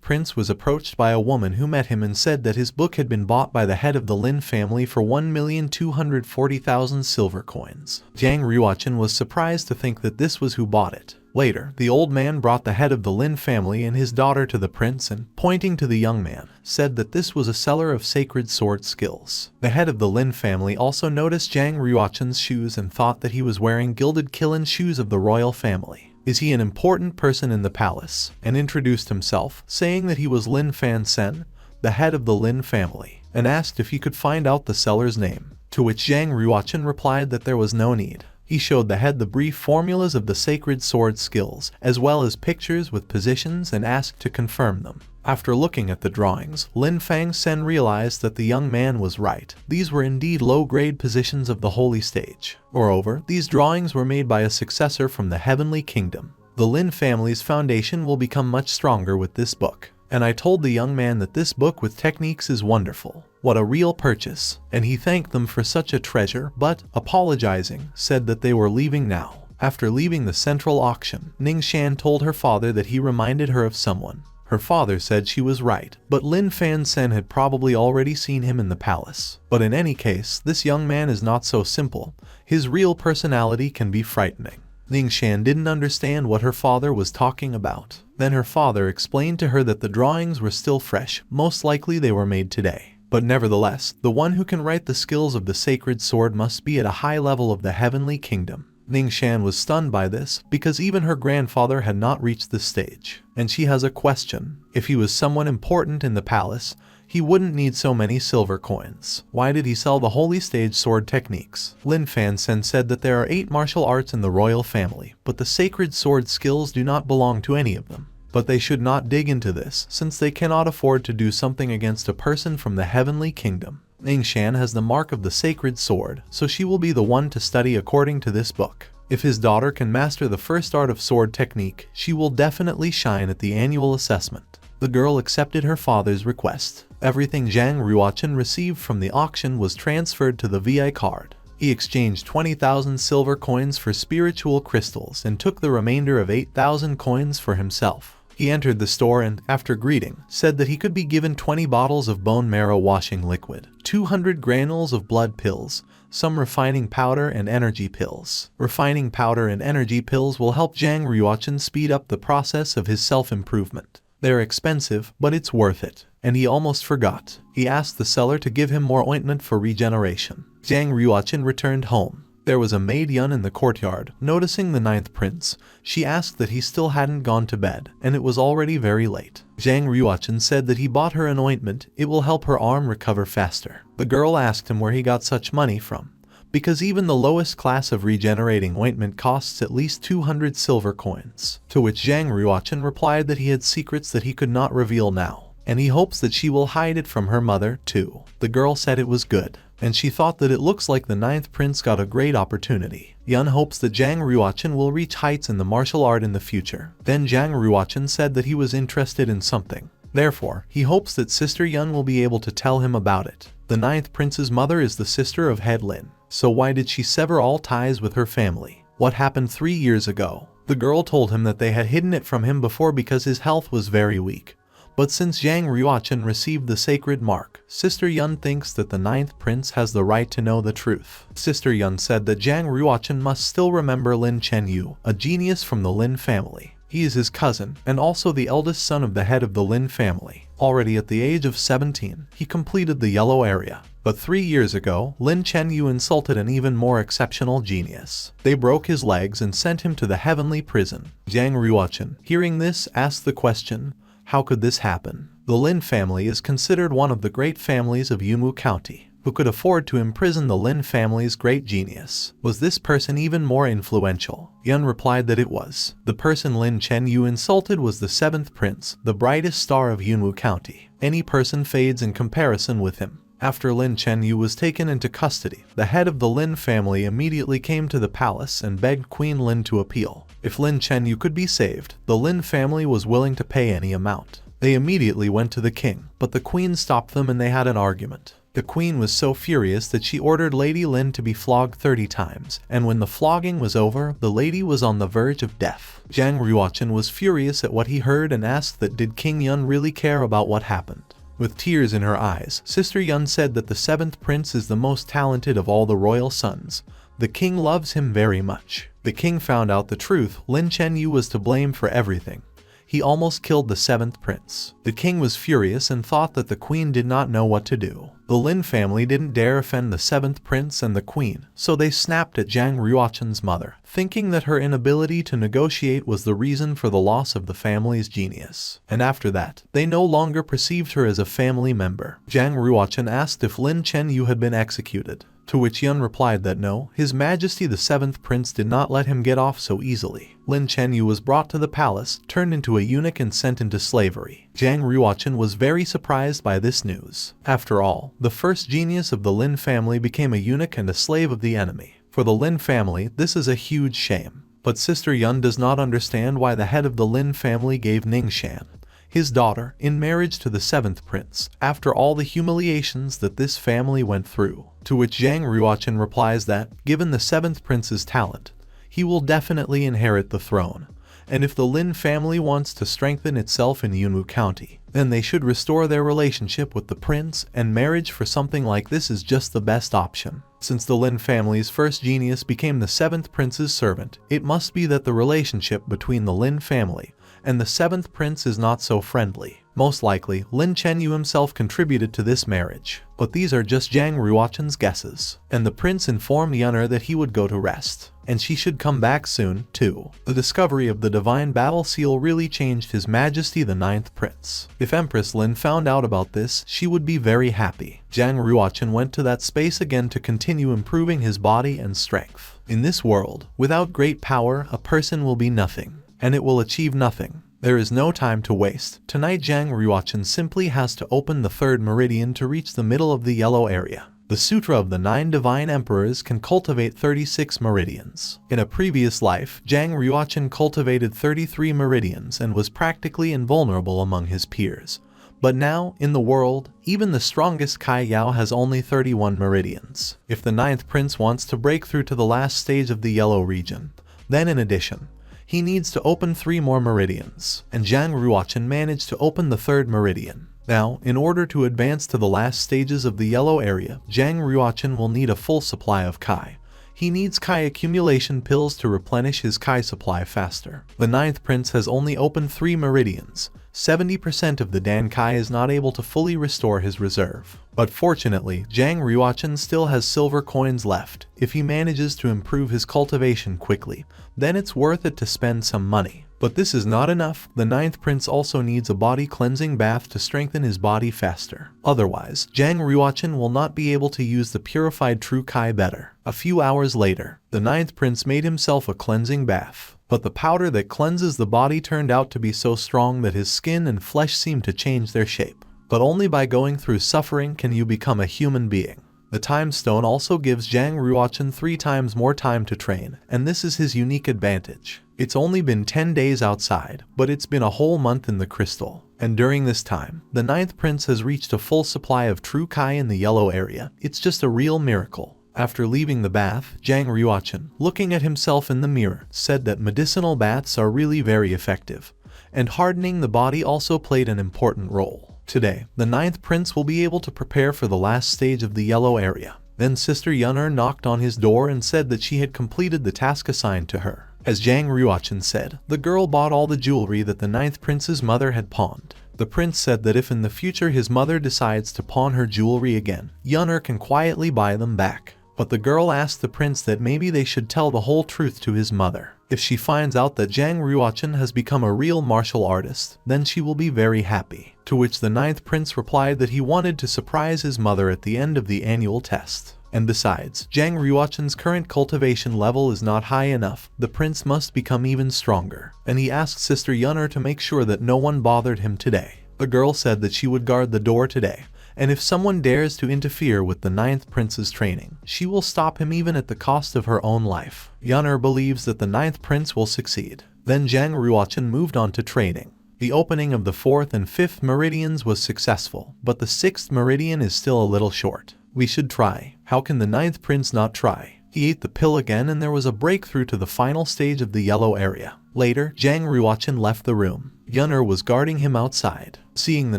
prince was approached by a woman who met him and said that his book had been bought by the head of the Lin family for 1,240,000 silver coins. Zhang Ruochen was surprised to think that this was who bought it. Later, the old man brought the head of the Lin family and his daughter to the prince and, pointing to the young man, said that this was a seller of sacred sword skills. The head of the Lin family also noticed Zhang Ruochen's shoes and thought that he was wearing gilded Qilin shoes of the royal family. Is he an important person in the palace? And introduced himself, saying that he was Lin Fan Sen, the head of the Lin family, and asked if he could find out the seller's name. To which Zhang Ruochen replied that there was no need. He showed the head the brief formulas of the sacred sword skills, as well as pictures with positions, and asked to confirm them. After looking at the drawings, Lin Fang Sen realized that the young man was right. These were indeed low-grade positions of the holy stage. Moreover, these drawings were made by a successor from the heavenly kingdom. The Lin family's foundation will become much stronger with this book. And I told the young man that this book with techniques is wonderful. What a real purchase. And he thanked them for such a treasure, but, apologizing, said that they were leaving now. After leaving the central auction, Ning Shan told her father that he reminded her of someone. Her father said she was right, but Lin Fan Sen had probably already seen him in the palace. But in any case, this young man is not so simple. His real personality can be frightening. Ning Shan didn't understand what her father was talking about. Then her father explained to her that the drawings were still fresh, most likely they were made today. But nevertheless, the one who can write the skills of the sacred sword must be at a high level of the heavenly kingdom. Ning Shan was stunned by this, because even her grandfather had not reached this stage. And she has a question. If he was someone important in the palace, he wouldn't need so many silver coins. Why did he sell the holy stage sword techniques? Lin Fan Sen said that there are 8 martial arts in the royal family, but the sacred sword skills do not belong to any of them. But they should not dig into this, since they cannot afford to do something against a person from the heavenly kingdom. Ning Shan has the mark of the sacred sword, so she will be the one to study according to this book. If his daughter can master the first art of sword technique, she will definitely shine at the annual assessment. The girl accepted her father's request. Everything Zhang Ruochen received from the auction was transferred to the VI card. He exchanged 20,000 silver coins for spiritual crystals and took the remainder of 8,000 coins for himself. He entered the store and, after greeting, said that he could be given 20 bottles of bone marrow washing liquid, 200 granules of blood pills, some refining powder and energy pills. Refining powder and energy pills will help Zhang Ruochen speed up the process of his self-improvement. They're expensive, but it's worth it. And he almost forgot. He asked the seller to give him more ointment for regeneration. Zhang Ruochen returned home. There was a maid Yun in the courtyard. Noticing the 9th prince, she asked that he still hadn't gone to bed, and it was already very late. Zhang Ruochen said that he bought her an ointment. It will help her arm recover faster. The girl asked him where he got such money from, because even the lowest class of regenerating ointment costs at least 200 silver coins. To which Zhang Ruochen replied that he had secrets that he could not reveal now, and he hopes that she will hide it from her mother, too. The girl said it was good, and she thought that it looks like the 9th prince got a great opportunity. Yun hopes that Zhang Ruochen will reach heights in the martial art in the future. Then Zhang Ruochen said that he was interested in something. Therefore, he hopes that Sister Yun will be able to tell him about it. The 9th prince's mother is the sister of Head Lin. So why did she sever all ties with her family? What happened 3 years ago? The girl told him that they had hidden it from him before because his health was very weak. But since Zhang Ruochen received the sacred mark, Sister Yun thinks that the 9th prince has the right to know the truth. Sister Yun said that Zhang Ruochen must still remember Lin Chenyu, a genius from the Lin family. He is his cousin, and also the eldest son of the head of the Lin family. Already at the age of 17, he completed the yellow area. But 3 years ago, Lin Chenyu insulted an even more exceptional genius. They broke his legs and sent him to the heavenly prison. Zhang Ruochen, hearing this, asked the question, how could this happen? The Lin family is considered one of the great families of Yumu County. who could afford to imprison the Lin family's great genius. Was this person even more influential? Yun replied that it was. The person Lin Chenyu insulted was the 7th prince, the brightest star of Yunwu County. Any person fades in comparison with him. After Lin Chenyu was taken into custody, the head of the Lin family immediately came to the palace and begged Queen Lin to appeal. If Lin Chenyu could be saved, the Lin family was willing to pay any amount. They immediately went to the king, but the queen stopped them and they had an argument. The queen was so furious that she ordered Lady Lin to be flogged 30 times, and when the flogging was over, the lady was on the verge of death. Zhang Ruochen was furious at what he heard and asked that did King Yun really care about what happened. With tears in her eyes, Sister Yun said that the 7th prince is the most talented of all the royal sons. The king loves him very much. The king found out the truth. Lin Chenyu was to blame for everything. He almost killed the 7th prince. The king was furious and thought that the queen did not know what to do. The Lin family didn't dare offend the 7th prince and the queen, so they snapped at Zhang Ruochen's mother, thinking that her inability to negotiate was the reason for the loss of the family's genius. And after that, they no longer perceived her as a family member. Zhang Ruochen asked if Lin Chenyu had been executed, to which Yun replied that no, His Majesty the 7th prince did not let him get off so easily. Lin Chenyu was brought to the palace, turned into a eunuch and sent into slavery. Zhang Ruochen was very surprised by this news. After all, the first genius of the Lin family became a eunuch and a slave of the enemy. For the Lin family, this is a huge shame. But Sister Yun does not understand why the head of the Lin family gave Ning Shan, his daughter, in marriage to the 7th prince, after all the humiliations that this family went through. To which Zhang Ruochen replies that, given the 7th prince's talent, he will definitely inherit the throne. And if the Lin family wants to strengthen itself in Yunwu County, then they should restore their relationship with the prince, and marriage for something like this is just the best option. Since the Lin family's first genius became the 7th prince's servant, it must be that the relationship between the Lin family and the 7th prince is not so friendly. Most likely, Lin Chenyu himself contributed to this marriage. But these are just Zhang Ruochen's guesses. And the prince informed Yun'er that he would go to rest, and she should come back soon, too. The discovery of the divine battle seal really changed His Majesty the 9th prince. If Empress Lin found out about this, she would be very happy. Zhang Ruochen went to that space again to continue improving his body and strength. In this world, without great power, a person will be nothing, and it will achieve nothing. There is no time to waste. Tonight Zhang Ruochen simply has to open the 3rd meridian to reach the middle of the yellow area. The Sutra of the 9 Divine Emperors can cultivate 36 meridians. In a previous life, Zhang Ruochen cultivated 33 meridians and was practically invulnerable among his peers. But now, in the world, even the strongest Chi Yao has only 31 meridians. If the 9th prince wants to break through to the last stage of the yellow region, then in addition, he needs to open 3 more meridians, and Zhang Ruochen managed to open the 3rd meridian. Now, in order to advance to the last stages of the yellow area, Zhang Ruochen will need a full supply of Chi. He needs Chi accumulation pills to replenish his Chi supply faster. The 9th prince has only opened 3 meridians. 70% of the Dan Chi is not able to fully restore his reserve. But fortunately, Zhang Ruochen still has silver coins left. If he manages to improve his cultivation quickly, then it's worth it to spend some money. But this is not enough. The 9th prince also needs a body cleansing bath to strengthen his body faster. Otherwise, Zhang Ruochen will not be able to use the purified true Chi better. A few hours later, the 9th prince made himself a cleansing bath. But the powder that cleanses the body turned out to be so strong that his skin and flesh seemed to change their shape. But only by going through suffering can you become a human being. The Time Stone also gives Zhang Ruochen 3 times more time to train, and this is his unique advantage. It's only been 10 days outside, but it's been a whole month in the crystal. And during this time, the 9th prince has reached a full supply of true Chi in the yellow area. It's just a real miracle. After leaving the bath, Zhang Ruochen, looking at himself in the mirror, said that medicinal baths are really very effective, and hardening the body also played an important role. Today, the 9th prince will be able to prepare for the last stage of the yellow area. Then Sister Yun'er knocked on his door and said that she had completed the task assigned to her. As Zhang Ruochen said, the girl bought all the jewelry that the 9th prince's mother had pawned. The prince said that if in the future his mother decides to pawn her jewelry again, Yun'er can quietly buy them back. But the girl asked the prince that maybe they should tell the whole truth to his mother. If she finds out that Zhang Ruochen has become a real martial artist, then she will be very happy. To which the ninth prince replied that he wanted to surprise his mother at the end of the annual test. And besides, Zhang Ruochen's current cultivation level is not high enough, the prince must become even stronger. And he asked Sister Yun'er to make sure that no one bothered him today. The girl said that she would guard the door today, and if someone dares to interfere with the ninth prince's training, she will stop him even at the cost of her own life. Yun'er believes that the ninth prince will succeed. Then Zhang Ruochen moved on to training. The opening of the 4th and 5th meridians was successful, but the 6th meridian is still a little short. We should try. How can the ninth prince not try? He ate the pill again and there was a breakthrough to the final stage of the yellow area. Later, Zhang Ruochen left the room. Yun'er was guarding him outside. Seeing the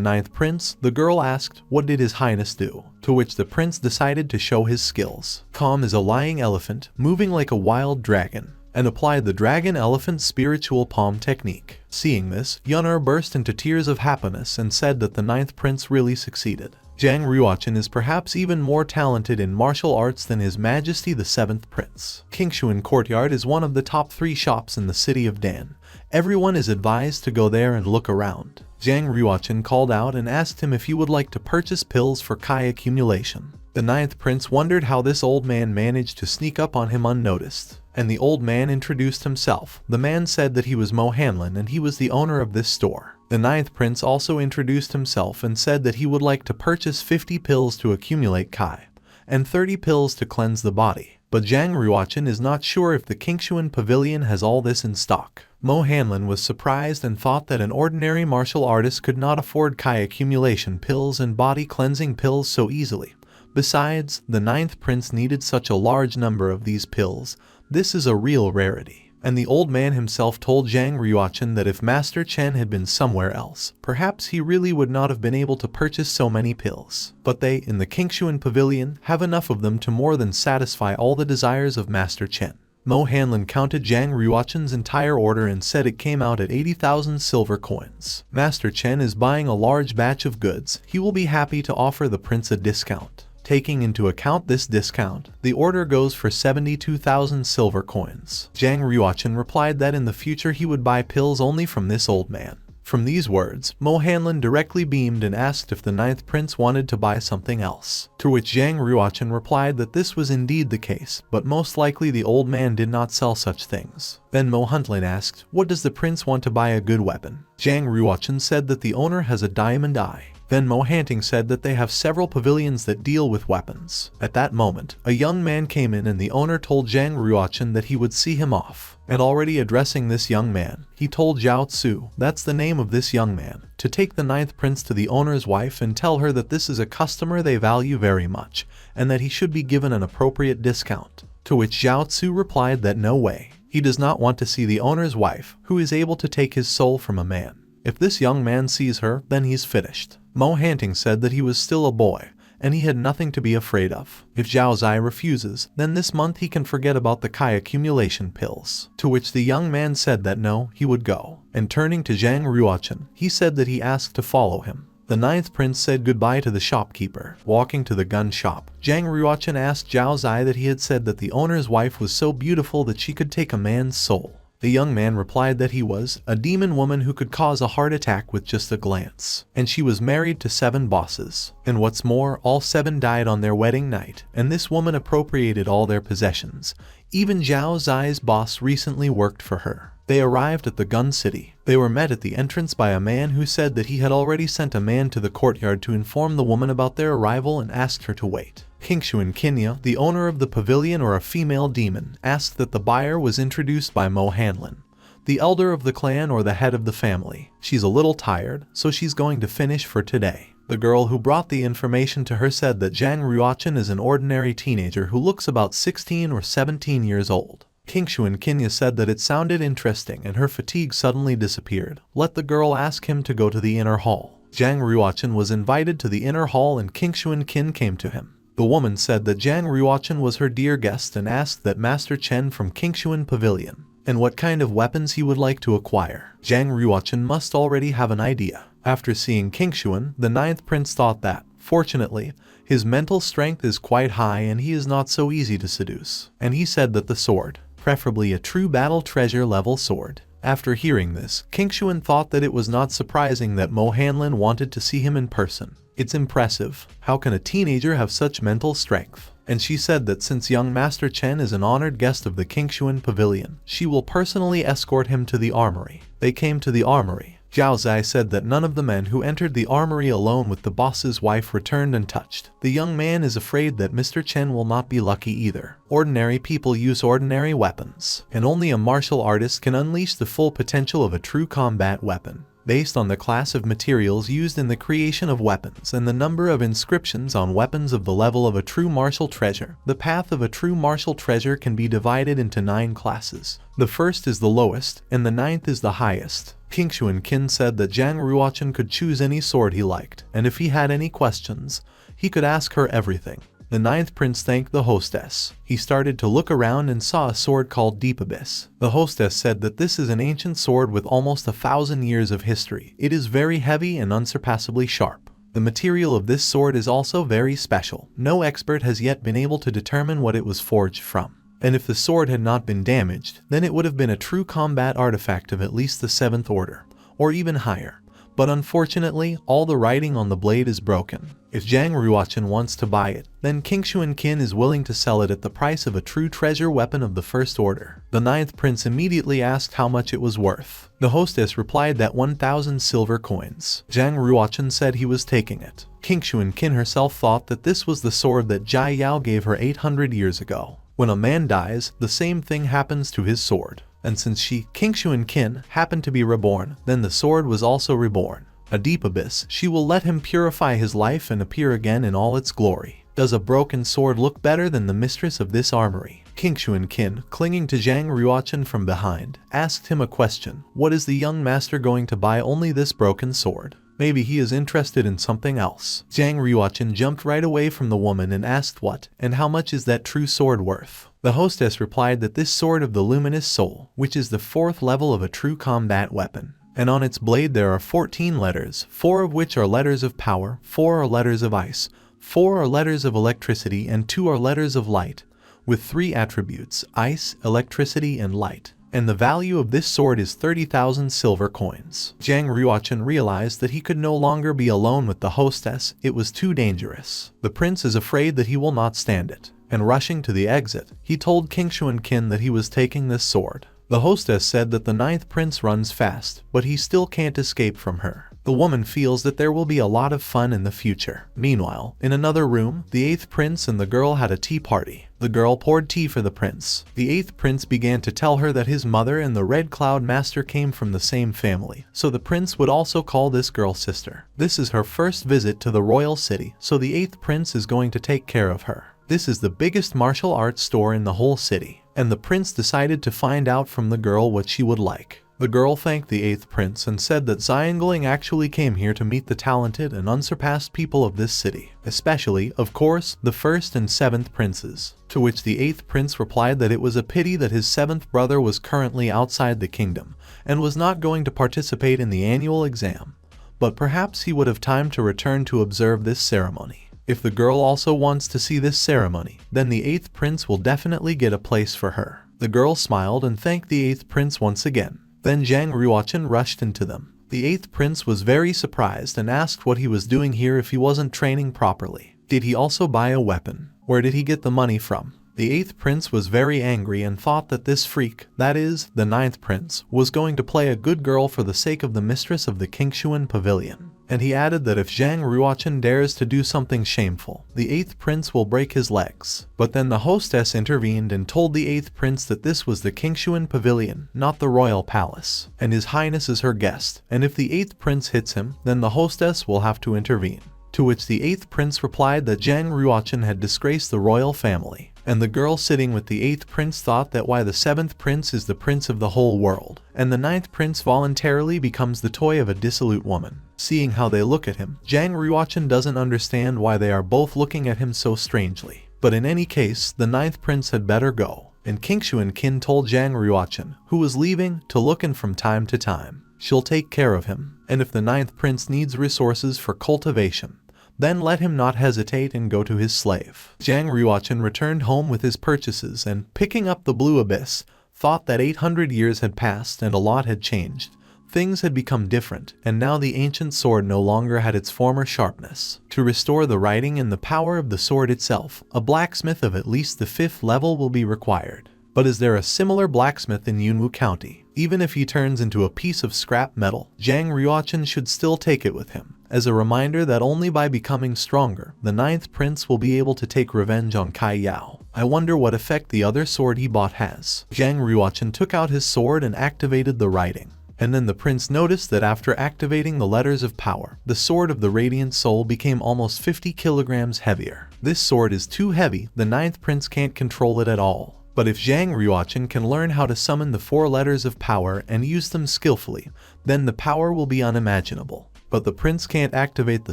ninth prince, the girl asked, "What did His Highness do?" To which the prince decided to show his skills. Calm as a lying elephant, moving like a wild dragon, and applied the dragon-elephant spiritual palm technique. Seeing this, Yun'er burst into tears of happiness and said that the ninth prince really succeeded. Zhang Ruochen is perhaps even more talented in martial arts than His Majesty the 7th Prince. Qingshuan Courtyard is one of the top 3 shops in the city of Dan. Everyone is advised to go there and look around. Zhang Ruochen called out and asked him if he would like to purchase pills for Kai accumulation. The ninth prince wondered how this old man managed to sneak up on him unnoticed. And the old man introduced himself. The man said that he was Mo Hanlin and he was the owner of this store. The ninth prince also introduced himself and said that he would like to purchase 50 pills to accumulate Kai, and 30 pills to cleanse the body. But Zhang Ruochen is not sure if the Qingshuan Pavilion has all this in stock. Mo Hanlin was surprised and thought that an ordinary martial artist could not afford Kai accumulation pills and body cleansing pills so easily. Besides, the ninth prince needed such a large number of these pills. This is a real rarity. And the old man himself told Zhang Ruochen that if Master Chen had been somewhere else, perhaps he really would not have been able to purchase so many pills. But they, in the Qingshuan Pavilion, have enough of them to more than satisfy all the desires of Master Chen. Mo Hanlin counted Zhang Ruochen's entire order and said it came out at 80,000 silver coins. Master Chen is buying a large batch of goods. He will be happy to offer the prince a discount. Taking into account this discount, the order goes for 72,000 silver coins. Zhang Ruochen replied that in the future he would buy pills only from this old man. From these words, Mo Hanlin directly beamed and asked if the ninth prince wanted to buy something else. To which Zhang Ruochen replied that this was indeed the case, but most likely the old man did not sell such things. Then Mo Hanlin asked, "What does the prince want to buy a good weapon?" Zhang Ruochen said that the owner has a diamond eye. Then Mo Hanting said that they have several pavilions that deal with weapons. At that moment, a young man came in and the owner told Zhang Ruochen that he would see him off. And already addressing this young man, he told Zhao Tzu, that's the name of this young man, to take the ninth prince to the owner's wife and tell her that this is a customer they value very much, and that he should be given an appropriate discount. To which Zhao Tzu replied that no way. He does not want to see the owner's wife, who is able to take his soul from a man. If this young man sees her, then he's finished. Mo Hanting said that he was still a boy, and he had nothing to be afraid of. If Zhao Zai refuses, then this month he can forget about the Kai accumulation pills. To which the young man said that no, he would go. And turning to Zhang Ruochen, he said that he asked to follow him. The ninth prince said goodbye to the shopkeeper. Walking to the gun shop, Zhang Ruochen asked Zhao Zai that he had said that the owner's wife was so beautiful that she could take a man's soul. The young man replied that he was a demon woman who could cause a heart attack with just a glance. And she was married to 7 bosses. And what's more, all 7 died on their wedding night, and this woman appropriated all their possessions. Even Zhao Zai's boss recently worked for her. They arrived at the gun city. They were met at the entrance by a man who said that he had already sent a man to the courtyard to inform the woman about their arrival and asked her to wait. Qingshuan Kinya, the owner of the pavilion or a female demon, asked that the buyer was introduced by Mo Hanlin, the elder of the clan or the head of the family. She's a little tired, so she's going to finish for today. The girl who brought the information to her said that Zhang Ruochen is an ordinary teenager who looks about 16 or 17 years old. Qingshuan Kinya said that it sounded interesting and her fatigue suddenly disappeared. Let the girl ask him to go to the inner hall. Zhang Ruochen was invited to the inner hall and Qingshuan Qin came to him. The woman said that Zhang Ruochen was her dear guest and asked that Master Chen from Qingshuan Pavilion and what kind of weapons he would like to acquire. Zhang Ruochen must already have an idea. After seeing Qingshuan, the ninth prince thought that, fortunately, his mental strength is quite high and he is not so easy to seduce. And he said that the sword, preferably a true battle treasure level sword, After hearing this, Qingshuan thought that it was not surprising that Mo Hanlin wanted to see him in person. It's impressive. How can a teenager have such mental strength? And she said that since young Master Chen is an honored guest of the Qingshuan Pavilion, she will personally escort him to the armory. They came to the armory. Zhao Zai said that none of the men who entered the armory alone with the boss's wife returned untouched. The young man is afraid that Mr. Chen will not be lucky either. Ordinary people use ordinary weapons, and only a martial artist can unleash the full potential of a true combat weapon. Based on the class of materials used in the creation of weapons and the number of inscriptions on weapons of the level of a true martial treasure, the path of a true martial treasure can be divided into 9 classes. The first is the lowest, and the 9th is the highest. Qingshuan Qin said that Zhang Ruochen could choose any sword he liked, and if he had any questions, he could ask her everything. The 9th prince thanked the hostess. He started to look around and saw a sword called Deep Abyss. The hostess said that this is an ancient sword with almost 1,000 years of history. It is very heavy and unsurpassably sharp. The material of this sword is also very special. No expert has yet been able to determine what it was forged from. And if the sword had not been damaged, then it would have been a true combat artifact of at least the 7th order, or even higher. But unfortunately, all the writing on the blade is broken. If Zhang Ruochen wants to buy it, then Qingshuan Qin is willing to sell it at the price of a true treasure weapon of the 1st order. The 9th prince immediately asked how much it was worth. The hostess replied that 1,000 silver coins. Zhang Ruochen said he was taking it. Qingshuan Qin herself thought that this was the sword that Chi Yao gave her 800 years ago. When a man dies, the same thing happens to his sword. And since she, Qingshuan Qin, happened to be reborn, then the sword was also reborn. A deep abyss, she will let him purify his life and appear again in all its glory. Does a broken sword look better than the mistress of this armory? Qingshuan Qin, clinging to Zhang Ruochen from behind, asked him a question. What is the young master going to buy only this broken sword? Maybe he is interested in something else. Zhang Ruochen jumped right away from the woman and asked what, and how much is that true sword worth? The hostess replied that this sword of the luminous soul, which is the 4th level of a true combat weapon, and on its blade there are 14 letters, 4 of which are letters of power, 4 are letters of ice, 4 are letters of electricity, and 2 are letters of light, with 3 attributes, ice, electricity, and light. And the value of this sword is 30,000 silver coins. Zhang Ruochen realized that he could no longer be alone with the hostess. It was too dangerous. The prince is afraid that he will not stand it. And rushing to the exit, he told Qingshuan Qin that he was taking this sword. The hostess said that the 9th prince runs fast, but he still can't escape from her. The woman feels that there will be a lot of fun in the future. Meanwhile, in another room, the 8th prince and the girl had a tea party. The girl poured tea for the prince. The 8th prince began to tell her that his mother and the Red Cloud Master came from the same family, so the prince would also call this girl sister. This is her first visit to the royal city, so the 8th prince is going to take care of her. This is the biggest martial arts store in the whole city, and the prince decided to find out from the girl what she would like. The girl thanked the 8th prince and said that Xiangling actually came here to meet the talented and unsurpassed people of this city, especially, of course, the 1st and 7th princes. To which the 8th prince replied that it was a pity that his 7th brother was currently outside the kingdom and was not going to participate in the annual exam, but perhaps he would have time to return to observe this ceremony. If the girl also wants to see this ceremony, then the 8th prince will definitely get a place for her. The girl smiled and thanked the 8th prince once again. Then Zhang Ruochen rushed into them. The 8th prince was very surprised and asked what he was doing here if he wasn't training properly. Did he also buy a weapon? Where did he get the money from? The 8th prince was very angry and thought that this freak, that is, the 9th prince, was going to play a good girl for the sake of the mistress of the Qingshuan Pavilion. And he added that if Zhang Ruochen dares to do something shameful, the 8th prince will break his legs. But then the hostess intervened and told the 8th prince that this was the Qingshuan Pavilion, not the royal palace, and his highness is her guest, and if the 8th prince hits him, then the hostess will have to intervene. To which the 8th prince replied that Zhang Ruochen had disgraced the royal family, and the girl sitting with the 8th prince thought that why the 7th prince is the prince of the whole world, and the 9th prince voluntarily becomes the toy of a dissolute woman. Seeing how they look at him, Zhang Ruochen doesn't understand why they are both looking at him so strangely. But in any case, the 9th prince had better go, and Qingshuan Qin told Zhang Ruochen, who was leaving, to look in from time to time. She'll take care of him, and if the 9th prince needs resources for cultivation, then let him not hesitate and go to his slave. Zhang Ruochen returned home with his purchases and, picking up the blue abyss, thought that 800 years had passed and a lot had changed. Things had become different, and now the ancient sword no longer had its former sharpness. To restore the writing and the power of the sword itself, a blacksmith of at least the 5th level will be required. But is there a similar blacksmith in Yunwu County? Even if he turns into a piece of scrap metal, Zhang Ruochen should still take it with him, as a reminder that only by becoming stronger, the 9th prince will be able to take revenge on Chi Yao. I wonder what effect the other sword he bought has. Zhang Ruochen took out his sword and activated the writing. And then the prince noticed that after activating the letters of power, the sword of the radiant soul became almost 50 kilograms heavier. This sword is too heavy, the 9th prince can't control it at all. But if Zhang Ruochen can learn how to summon the 4 letters of power and use them skillfully, then the power will be unimaginable. But the prince can't activate the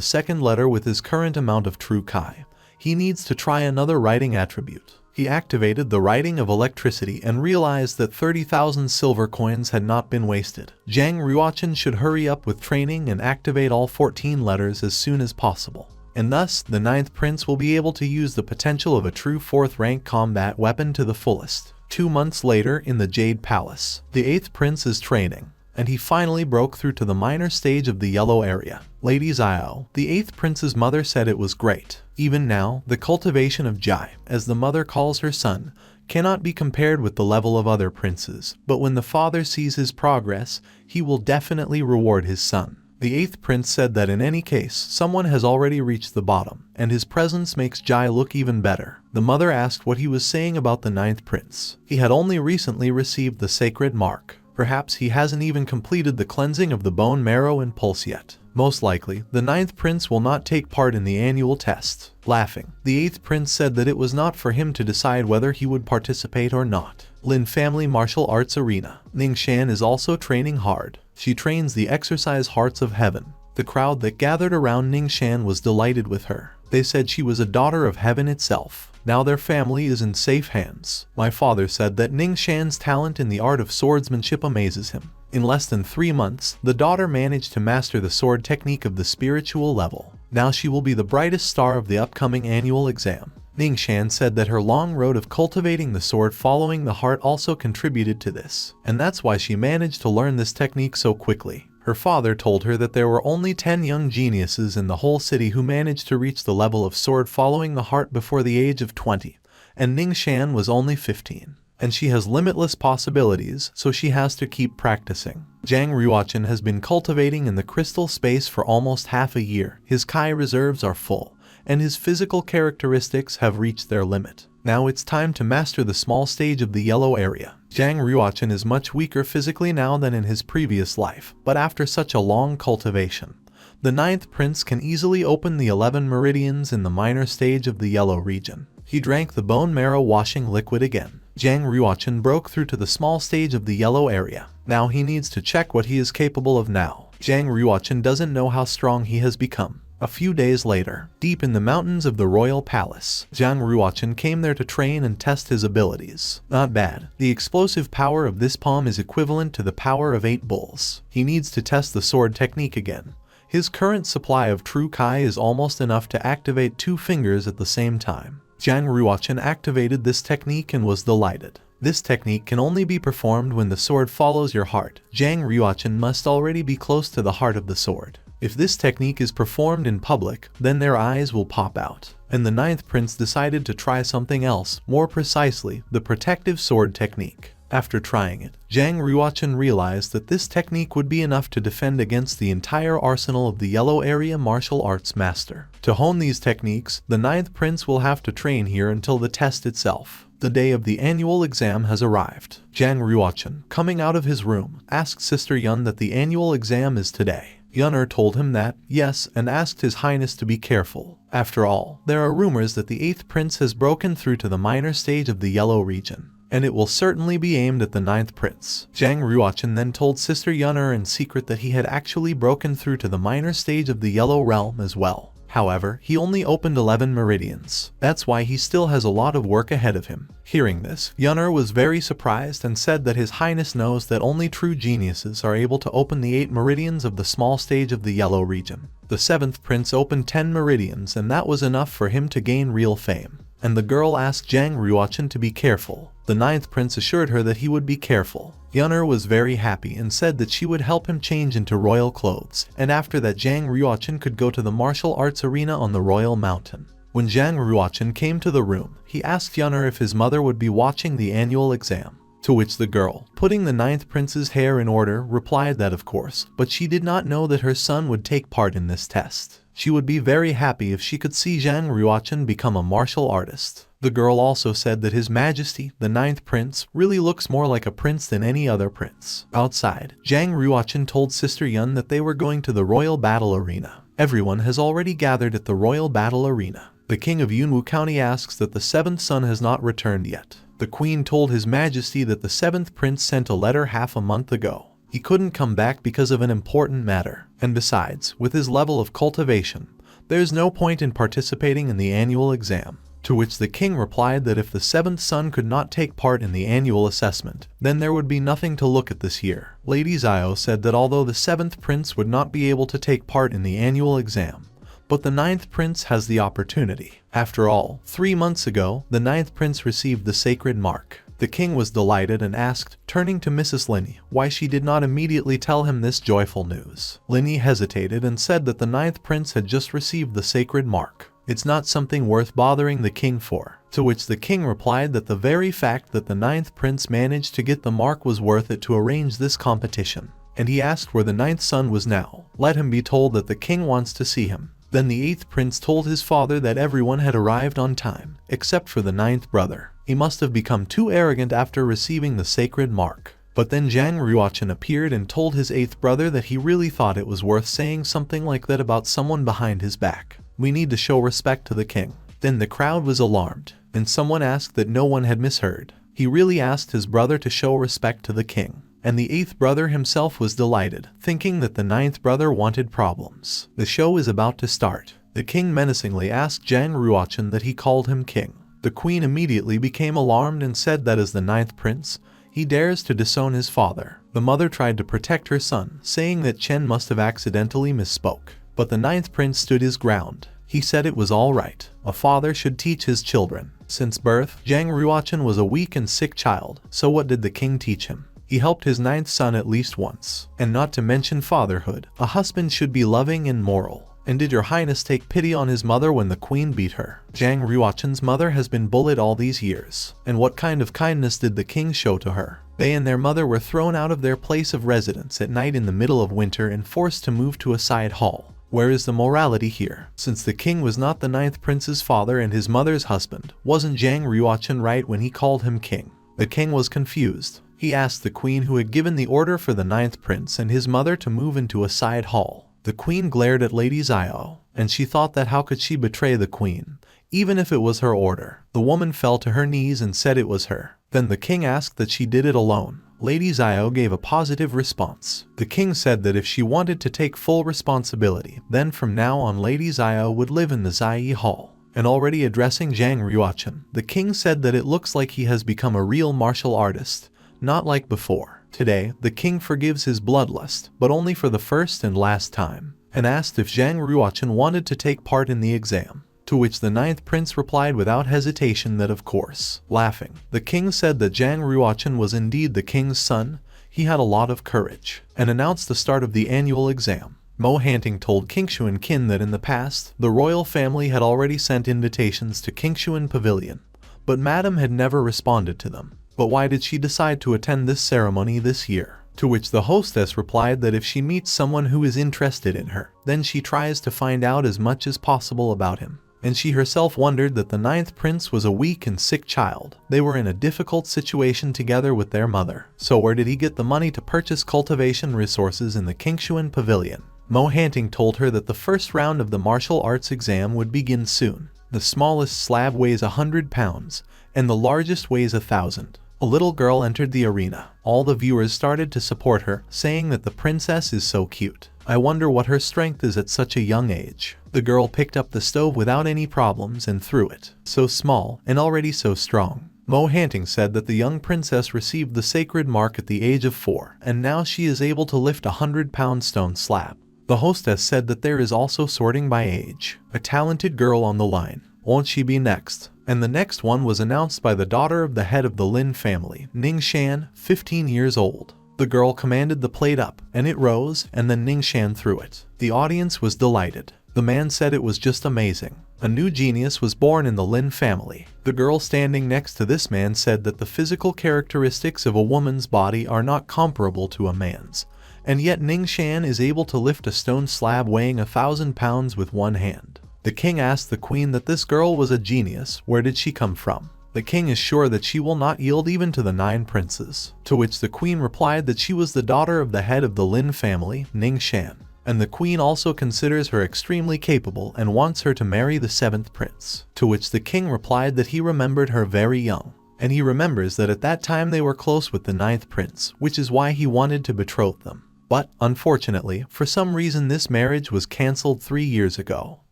2nd letter with his current amount of true Kai. He needs to try another writing attribute. He activated the writing of electricity and realized that 30,000 silver coins had not been wasted. Zhang Ruochen should hurry up with training and activate all 14 letters as soon as possible. And thus, the 9th prince will be able to use the potential of a true 4th rank combat weapon to the fullest. 2 months later in the Jade Palace, the 8th prince is training, and he finally broke through to the minor stage of the yellow area. Lady Xiao, the 8th prince's mother, said it was great. Even now, the cultivation of Jai, as the mother calls her son, cannot be compared with the level of other princes, but when the father sees his progress, he will definitely reward his son. The 8th prince said that in any case, someone has already reached the bottom, and his presence makes Jai look even better. The mother asked what he was saying about the 9th prince. He had only recently received the sacred mark. Perhaps he hasn't even completed the cleansing of the bone marrow and pulse yet. Most likely, the 9th prince will not take part in the annual test. Laughing, the 8th prince said that it was not for him to decide whether he would participate or not. Lin Family Martial Arts Arena. Ning Shan is also training hard. She trains the exercise Hearts of Heaven. The crowd that gathered around Ning Shan was delighted with her. They said she was a daughter of heaven itself. Now their family is in safe hands. My father said that Ning Shan's talent in the art of swordsmanship amazes him. In less than 3 months, the daughter managed to master the sword technique of the spiritual level. Now she will be the brightest star of the upcoming annual exam. Ning Shan said that her long road of cultivating the sword following the heart also contributed to this, and that's why she managed to learn this technique so quickly. Her father told her that there were only 10 young geniuses in the whole city who managed to reach the level of sword following the heart before the age of 20, and Ning Shan was only 15. And she has limitless possibilities, so she has to keep practicing. Zhang Ruochen has been cultivating in the crystal space for almost half a year. His Kai reserves are full, and his physical characteristics have reached their limit. Now it's time to master the small stage of the yellow area. Zhang Ruochen is much weaker physically now than in his previous life, but after such a long cultivation, the 9th prince can easily open the 11 meridians in the minor stage of the yellow region. He drank the bone marrow washing liquid again. Zhang Ruochen broke through to the small stage of the yellow area. Now he needs to check what he is capable of now. Zhang Ruochen doesn't know how strong he has become. A few days later, deep in the mountains of the royal palace, Zhang Ruochen came there to train and test his abilities. Not bad. The explosive power of this palm is equivalent to the power of 8 bulls. He needs to test the sword technique again. His current supply of true Kai is almost enough to activate 2 fingers at the same time. Zhang Ruochen activated this technique and was delighted. This technique can only be performed when the sword follows your heart. Zhang Ruochen must already be close to the heart of the sword. If this technique is performed in public, then their eyes will pop out. And the 9th prince decided to try something else, more precisely, the protective sword technique. After trying it, Zhang Ruochen realized that this technique would be enough to defend against the entire arsenal of the yellow area martial arts master. To hone these techniques, the 9th prince will have to train here until the test itself. The day of the annual exam has arrived. Zhang Ruochen, coming out of his room, asked Sister Yun that the annual exam is today. Yun'er told him that, yes, and asked His Highness to be careful. After all, there are rumors that the 8th prince has broken through to the minor stage of the yellow region, and it will certainly be aimed at the 9th prince. Zhang Ruochen then told Sister Yun'er in secret that he had actually broken through to the minor stage of the yellow realm as well. However, he only opened 11 meridians. That's why he still has a lot of work ahead of him. Hearing this, Yun'er was very surprised and said that His Highness knows that only true geniuses are able to open the 8 meridians of the small stage of the yellow region. The 7th prince opened 10 meridians, and that was enough for him to gain real fame. and the girl asked Zhang Ruochen to be careful. The ninth prince assured her that he would be careful. Yun'er was very happy and said that she would help him change into royal clothes, and after that Zhang Ruochen could go to the martial arts arena on the royal mountain. When Zhang Ruochen came to the room, he asked Yun'er if his mother would be watching the annual exam. To which the girl, putting the ninth prince's hair in order, replied that of course, but she did not know that her son would take part in this test. She would be very happy if she could see Zhang Ruochen become a martial artist. The girl also said that His Majesty, the ninth prince, really looks more like a prince than any other prince. Outside, Zhang Ruochen told Sister Yun that they were going to the royal battle arena. Everyone has already gathered at the royal battle arena. The king of Yunwu County asks that the seventh son has not returned yet. The queen told His Majesty that the seventh prince sent a letter half a month ago. He couldn't come back because of an important matter, and besides, with his level of cultivation, there's no point in participating in the annual exam. To which the king replied that if the seventh son could not take part in the annual assessment, then there would be nothing to look at this year. Lady Xiao said that although the seventh prince would not be able to take part in the annual exam, but the ninth prince has the opportunity. After all, 3 months ago, the ninth prince received the sacred mark. The king was delighted and asked, turning to Mrs. Linny, why she did not immediately tell him this joyful news. Linny hesitated and said that the ninth prince had just received the sacred mark. It's not something worth bothering the king for. To which the king replied that the very fact that the ninth prince managed to get the mark was worth it to arrange this competition. And he asked where the ninth son was now. Let him be told that the king wants to see him. Then the eighth prince told his father that everyone had arrived on time, except for the ninth brother. He must have become too arrogant after receiving the sacred mark. But then Zhang Ruochen appeared and told his eighth brother that he really thought it was worth saying something like that about someone behind his back. We need to show respect to the king. Then the crowd was alarmed, and someone asked that no one had misheard. He really asked his brother to show respect to the king. And the eighth brother himself was delighted, thinking that the ninth brother wanted problems. The show is about to start. The king menacingly asked Zhang Ruochen that he called him king. The queen immediately became alarmed and said that as the ninth prince, he dares to disown his father. The mother tried to protect her son, saying that Chen must have accidentally misspoke. But the ninth prince stood his ground. He said it was all right. A father should teach his children. Since birth, Zhang Ruochen was a weak and sick child, so what did the king teach him? He helped his ninth son at least once. And not to mention fatherhood. A husband should be loving and moral. And did your highness take pity on his mother when the queen beat her? Zhang Ruochen's mother has been bullied all these years. And what kind of kindness did the king show to her? They and their mother were thrown out of their place of residence at night in the middle of winter and forced to move to a side hall. Where is the morality here? Since the king was not the ninth prince's father and his mother's husband, wasn't Zhang Ruochen right when he called him king? The king was confused. He asked the queen who had given the order for the ninth prince and his mother to move into a side hall. The queen glared at Lady Xiao, and she thought that how could she betray the queen, even if it was her order. The woman fell to her knees and said it was her. Then the king asked that she did it alone. Lady Xiao gave a positive response. The king said that if she wanted to take full responsibility, then from now on Lady Xiao would live in the Zai Hall. And already addressing Zhang Ruochen, the king said that it looks like he has become a real martial artist. Not like before. Today, the king forgives his bloodlust, but only for the first and last time, and asked if Zhang Ruochen wanted to take part in the exam. To which the ninth prince replied without hesitation that of course. Laughing, the king said that Zhang Ruochen was indeed the king's son. He had a lot of courage, and announced the start of the annual exam. Mo Hanting told Qingshuan Qin that in the past, the royal family had already sent invitations to Qingshuan Pavilion, but Madame had never responded to them. But why did she decide to attend this ceremony this year? To which the hostess replied that if she meets someone who is interested in her, then she tries to find out as much as possible about him. And she herself wondered that the ninth prince was a weak and sick child. They were in a difficult situation together with their mother. So where did he get the money to purchase cultivation resources in the Qingshuan Pavilion? Mo Hanting told her that the first round of the martial arts exam would begin soon. The smallest slab weighs 100 pounds, and the largest weighs 1,000. A little girl entered the arena. All the viewers started to support her, saying that the princess is so cute. I wonder what her strength is at such a young age. The girl picked up the stove without any problems and threw it. So small, and already so strong. Mo Hanting said that the young princess received the sacred mark at the age of 4, and now she is able to lift a 100-pound stone slab. The hostess said that there is also sorting by age. A talented girl on the line. Won't she be next? And the next one was announced by the daughter of the head of the Lin family, Ning Shan, 15 years old. The girl commanded the plate up, and it rose, and then Ning Shan threw it. The audience was delighted. The man said it was just amazing. A new genius was born in the Lin family. The girl standing next to this man said that the physical characteristics of a woman's body are not comparable to a man's. And yet Ning Shan is able to lift a stone slab weighing 1,000 pounds with one hand. The king asked the queen that this girl was a genius. Where did she come from? The king is sure that she will not yield even to the 9 princes. To which the queen replied that she was the daughter of the head of the Lin family, Ning Shan. And the queen also considers her extremely capable and wants her to marry the 7th prince. To which the king replied that he remembered her very young. And he remembers that at that time they were close with the 9th prince, which is why he wanted to betroth them. But, unfortunately, for some reason this marriage was cancelled 3 years ago.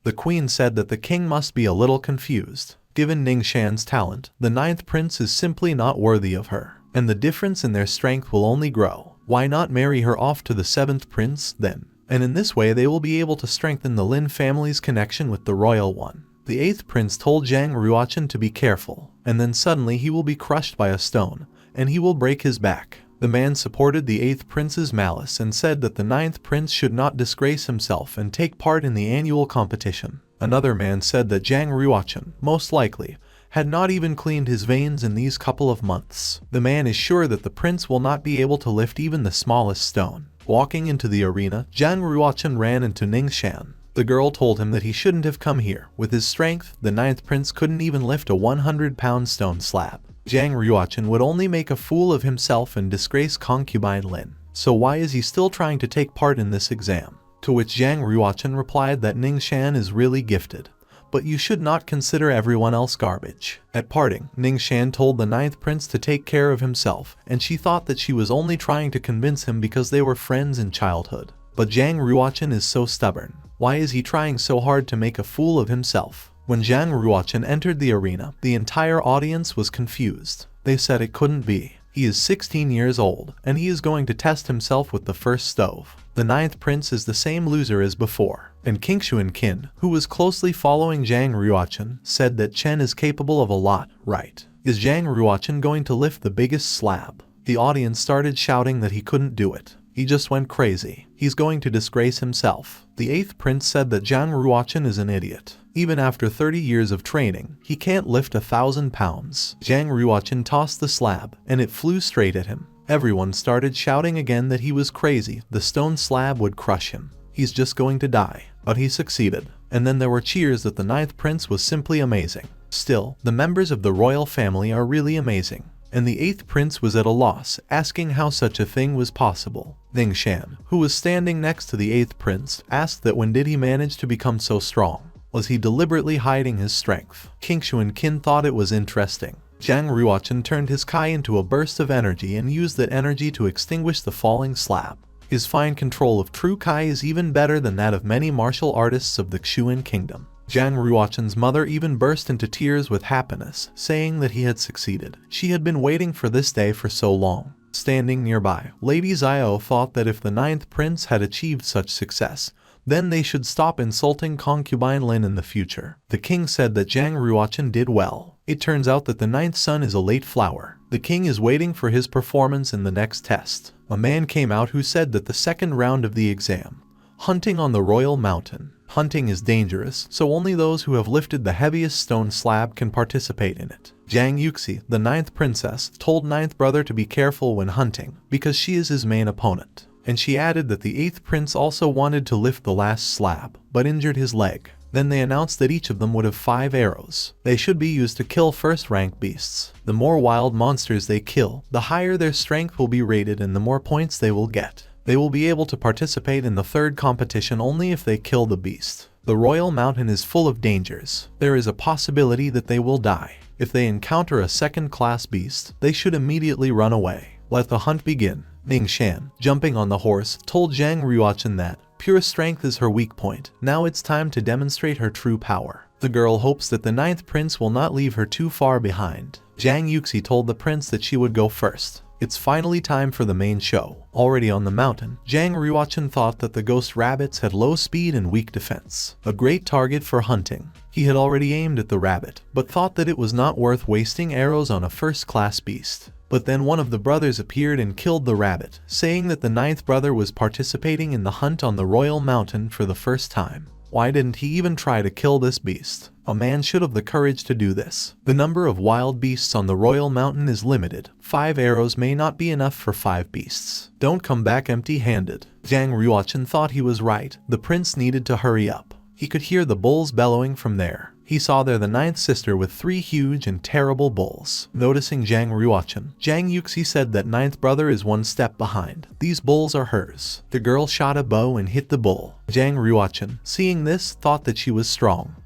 The queen said that the king must be a little confused. Given Ning Shan's talent, the 9th prince is simply not worthy of her, and the difference in their strength will only grow. Why not marry her off to the 7th prince, then? And in this way they will be able to strengthen the Lin family's connection with the royal one. The 8th prince told Zhang Ruochen to be careful, and then suddenly he will be crushed by a stone, and he will break his back. The man supported the 8th prince's malice and said that the 9th prince should not disgrace himself and take part in the annual competition. Another man said that Zhang Ruochen, most likely, had not even cleaned his veins in these couple of months. The man is sure that the prince will not be able to lift even the smallest stone. Walking into the arena, Zhang Ruochen ran into Ning Shan. The girl told him that he shouldn't have come here. With his strength, the 9th prince couldn't even lift a 100-pound stone slab. Zhang Ruochen would only make a fool of himself and disgrace concubine Lin. So why is he still trying to take part in this exam? To which Zhang Ruochen replied that Ning Shan is really gifted, but you should not consider everyone else garbage. At parting, Ning Shan told the 9th prince to take care of himself, and she thought that she was only trying to convince him because they were friends in childhood. But Zhang Ruochen is so stubborn. Why is he trying so hard to make a fool of himself? When Zhang Ruochen entered the arena, the entire audience was confused. They said it couldn't be. He is 16 years old, and he is going to test himself with the first stove. The 9th prince is the same loser as before. And Qingshuan Qin, who was closely following Zhang Ruochen, said that Chen is capable of a lot, right? Is Zhang Ruochen going to lift the biggest slab? The audience started shouting that he couldn't do it. He just went crazy. He's going to disgrace himself. The 8th prince said that Zhang Ruochen is an idiot. Even after 30 years of training, he can't lift 1,000 pounds. Zhang Ruochen tossed the slab, and it flew straight at him. Everyone started shouting again that he was crazy. The stone slab would crush him. He's just going to die. But he succeeded. And then there were cheers that the 9th prince was simply amazing. Still, the members of the royal family are really amazing. And the 8th prince was at a loss, asking how such a thing was possible. Ning Shan, who was standing next to the 8th prince, asked that when did he manage to become so strong? Was he deliberately hiding his strength? Qingshuan Qin thought it was interesting. Zhang Ruochen turned his Kai into a burst of energy and used that energy to extinguish the falling slab. His fine control of true Kai is even better than that of many martial artists of the Kunlun Kingdom. Zhang Ruochen's mother even burst into tears with happiness, saying that he had succeeded. She had been waiting for this day for so long. Standing nearby, Lady Xiao thought that if the 9th prince had achieved such success, then they should stop insulting concubine Lin in the future. The king said that Zhang Ruochen did well. It turns out that the 9th son is a late flower. The king is waiting for his performance in the next test. A man came out who said that the second round of the exam, hunting on the royal mountain. Hunting is dangerous, so only those who have lifted the heaviest stone slab can participate in it. Zhang Yuxi, the 9th princess, told 9th brother to be careful when hunting, because she is his main opponent. And she added that the 8th prince also wanted to lift the last slab, but injured his leg. Then they announced that each of them would have 5 arrows. They should be used to kill first-rank beasts. The more wild monsters they kill, the higher their strength will be rated and the more points they will get. They will be able to participate in the third competition only if they kill the beast. The royal mountain is full of dangers. There is a possibility that they will die. If they encounter a second-class beast, they should immediately run away. Let the hunt begin. Ning Shan, jumping on the horse, told Zhang Ruochen that pure strength is her weak point. Now it's time to demonstrate her true power. The girl hopes that the 9th prince will not leave her too far behind. Zhang Yuxi told the prince that she would go first. It's finally time for the main show. Already on the mountain, Zhang Ruochen thought that the ghost rabbits had low speed and weak defense. A great target for hunting. He had already aimed at the rabbit, but thought that it was not worth wasting arrows on a first-class beast. But then one of the brothers appeared and killed the rabbit, saying that the ninth brother was participating in the hunt on the royal mountain for the first time. Why didn't he even try to kill this beast? A man should have the courage to do this. The number of wild beasts on the royal mountain is limited. 5 arrows may not be enough for 5 beasts. Don't come back empty-handed. Zhang Ruochen thought he was right. The prince needed to hurry up. He could hear the bulls bellowing from there. He saw there the ninth sister with 3 huge and terrible bulls. Noticing Zhang Ruochen, Zhang Yuxi said that ninth brother is 1 step behind. These bulls are hers. The girl shot a bow and hit the bull. Zhang Ruochen, seeing this, thought that she was strong.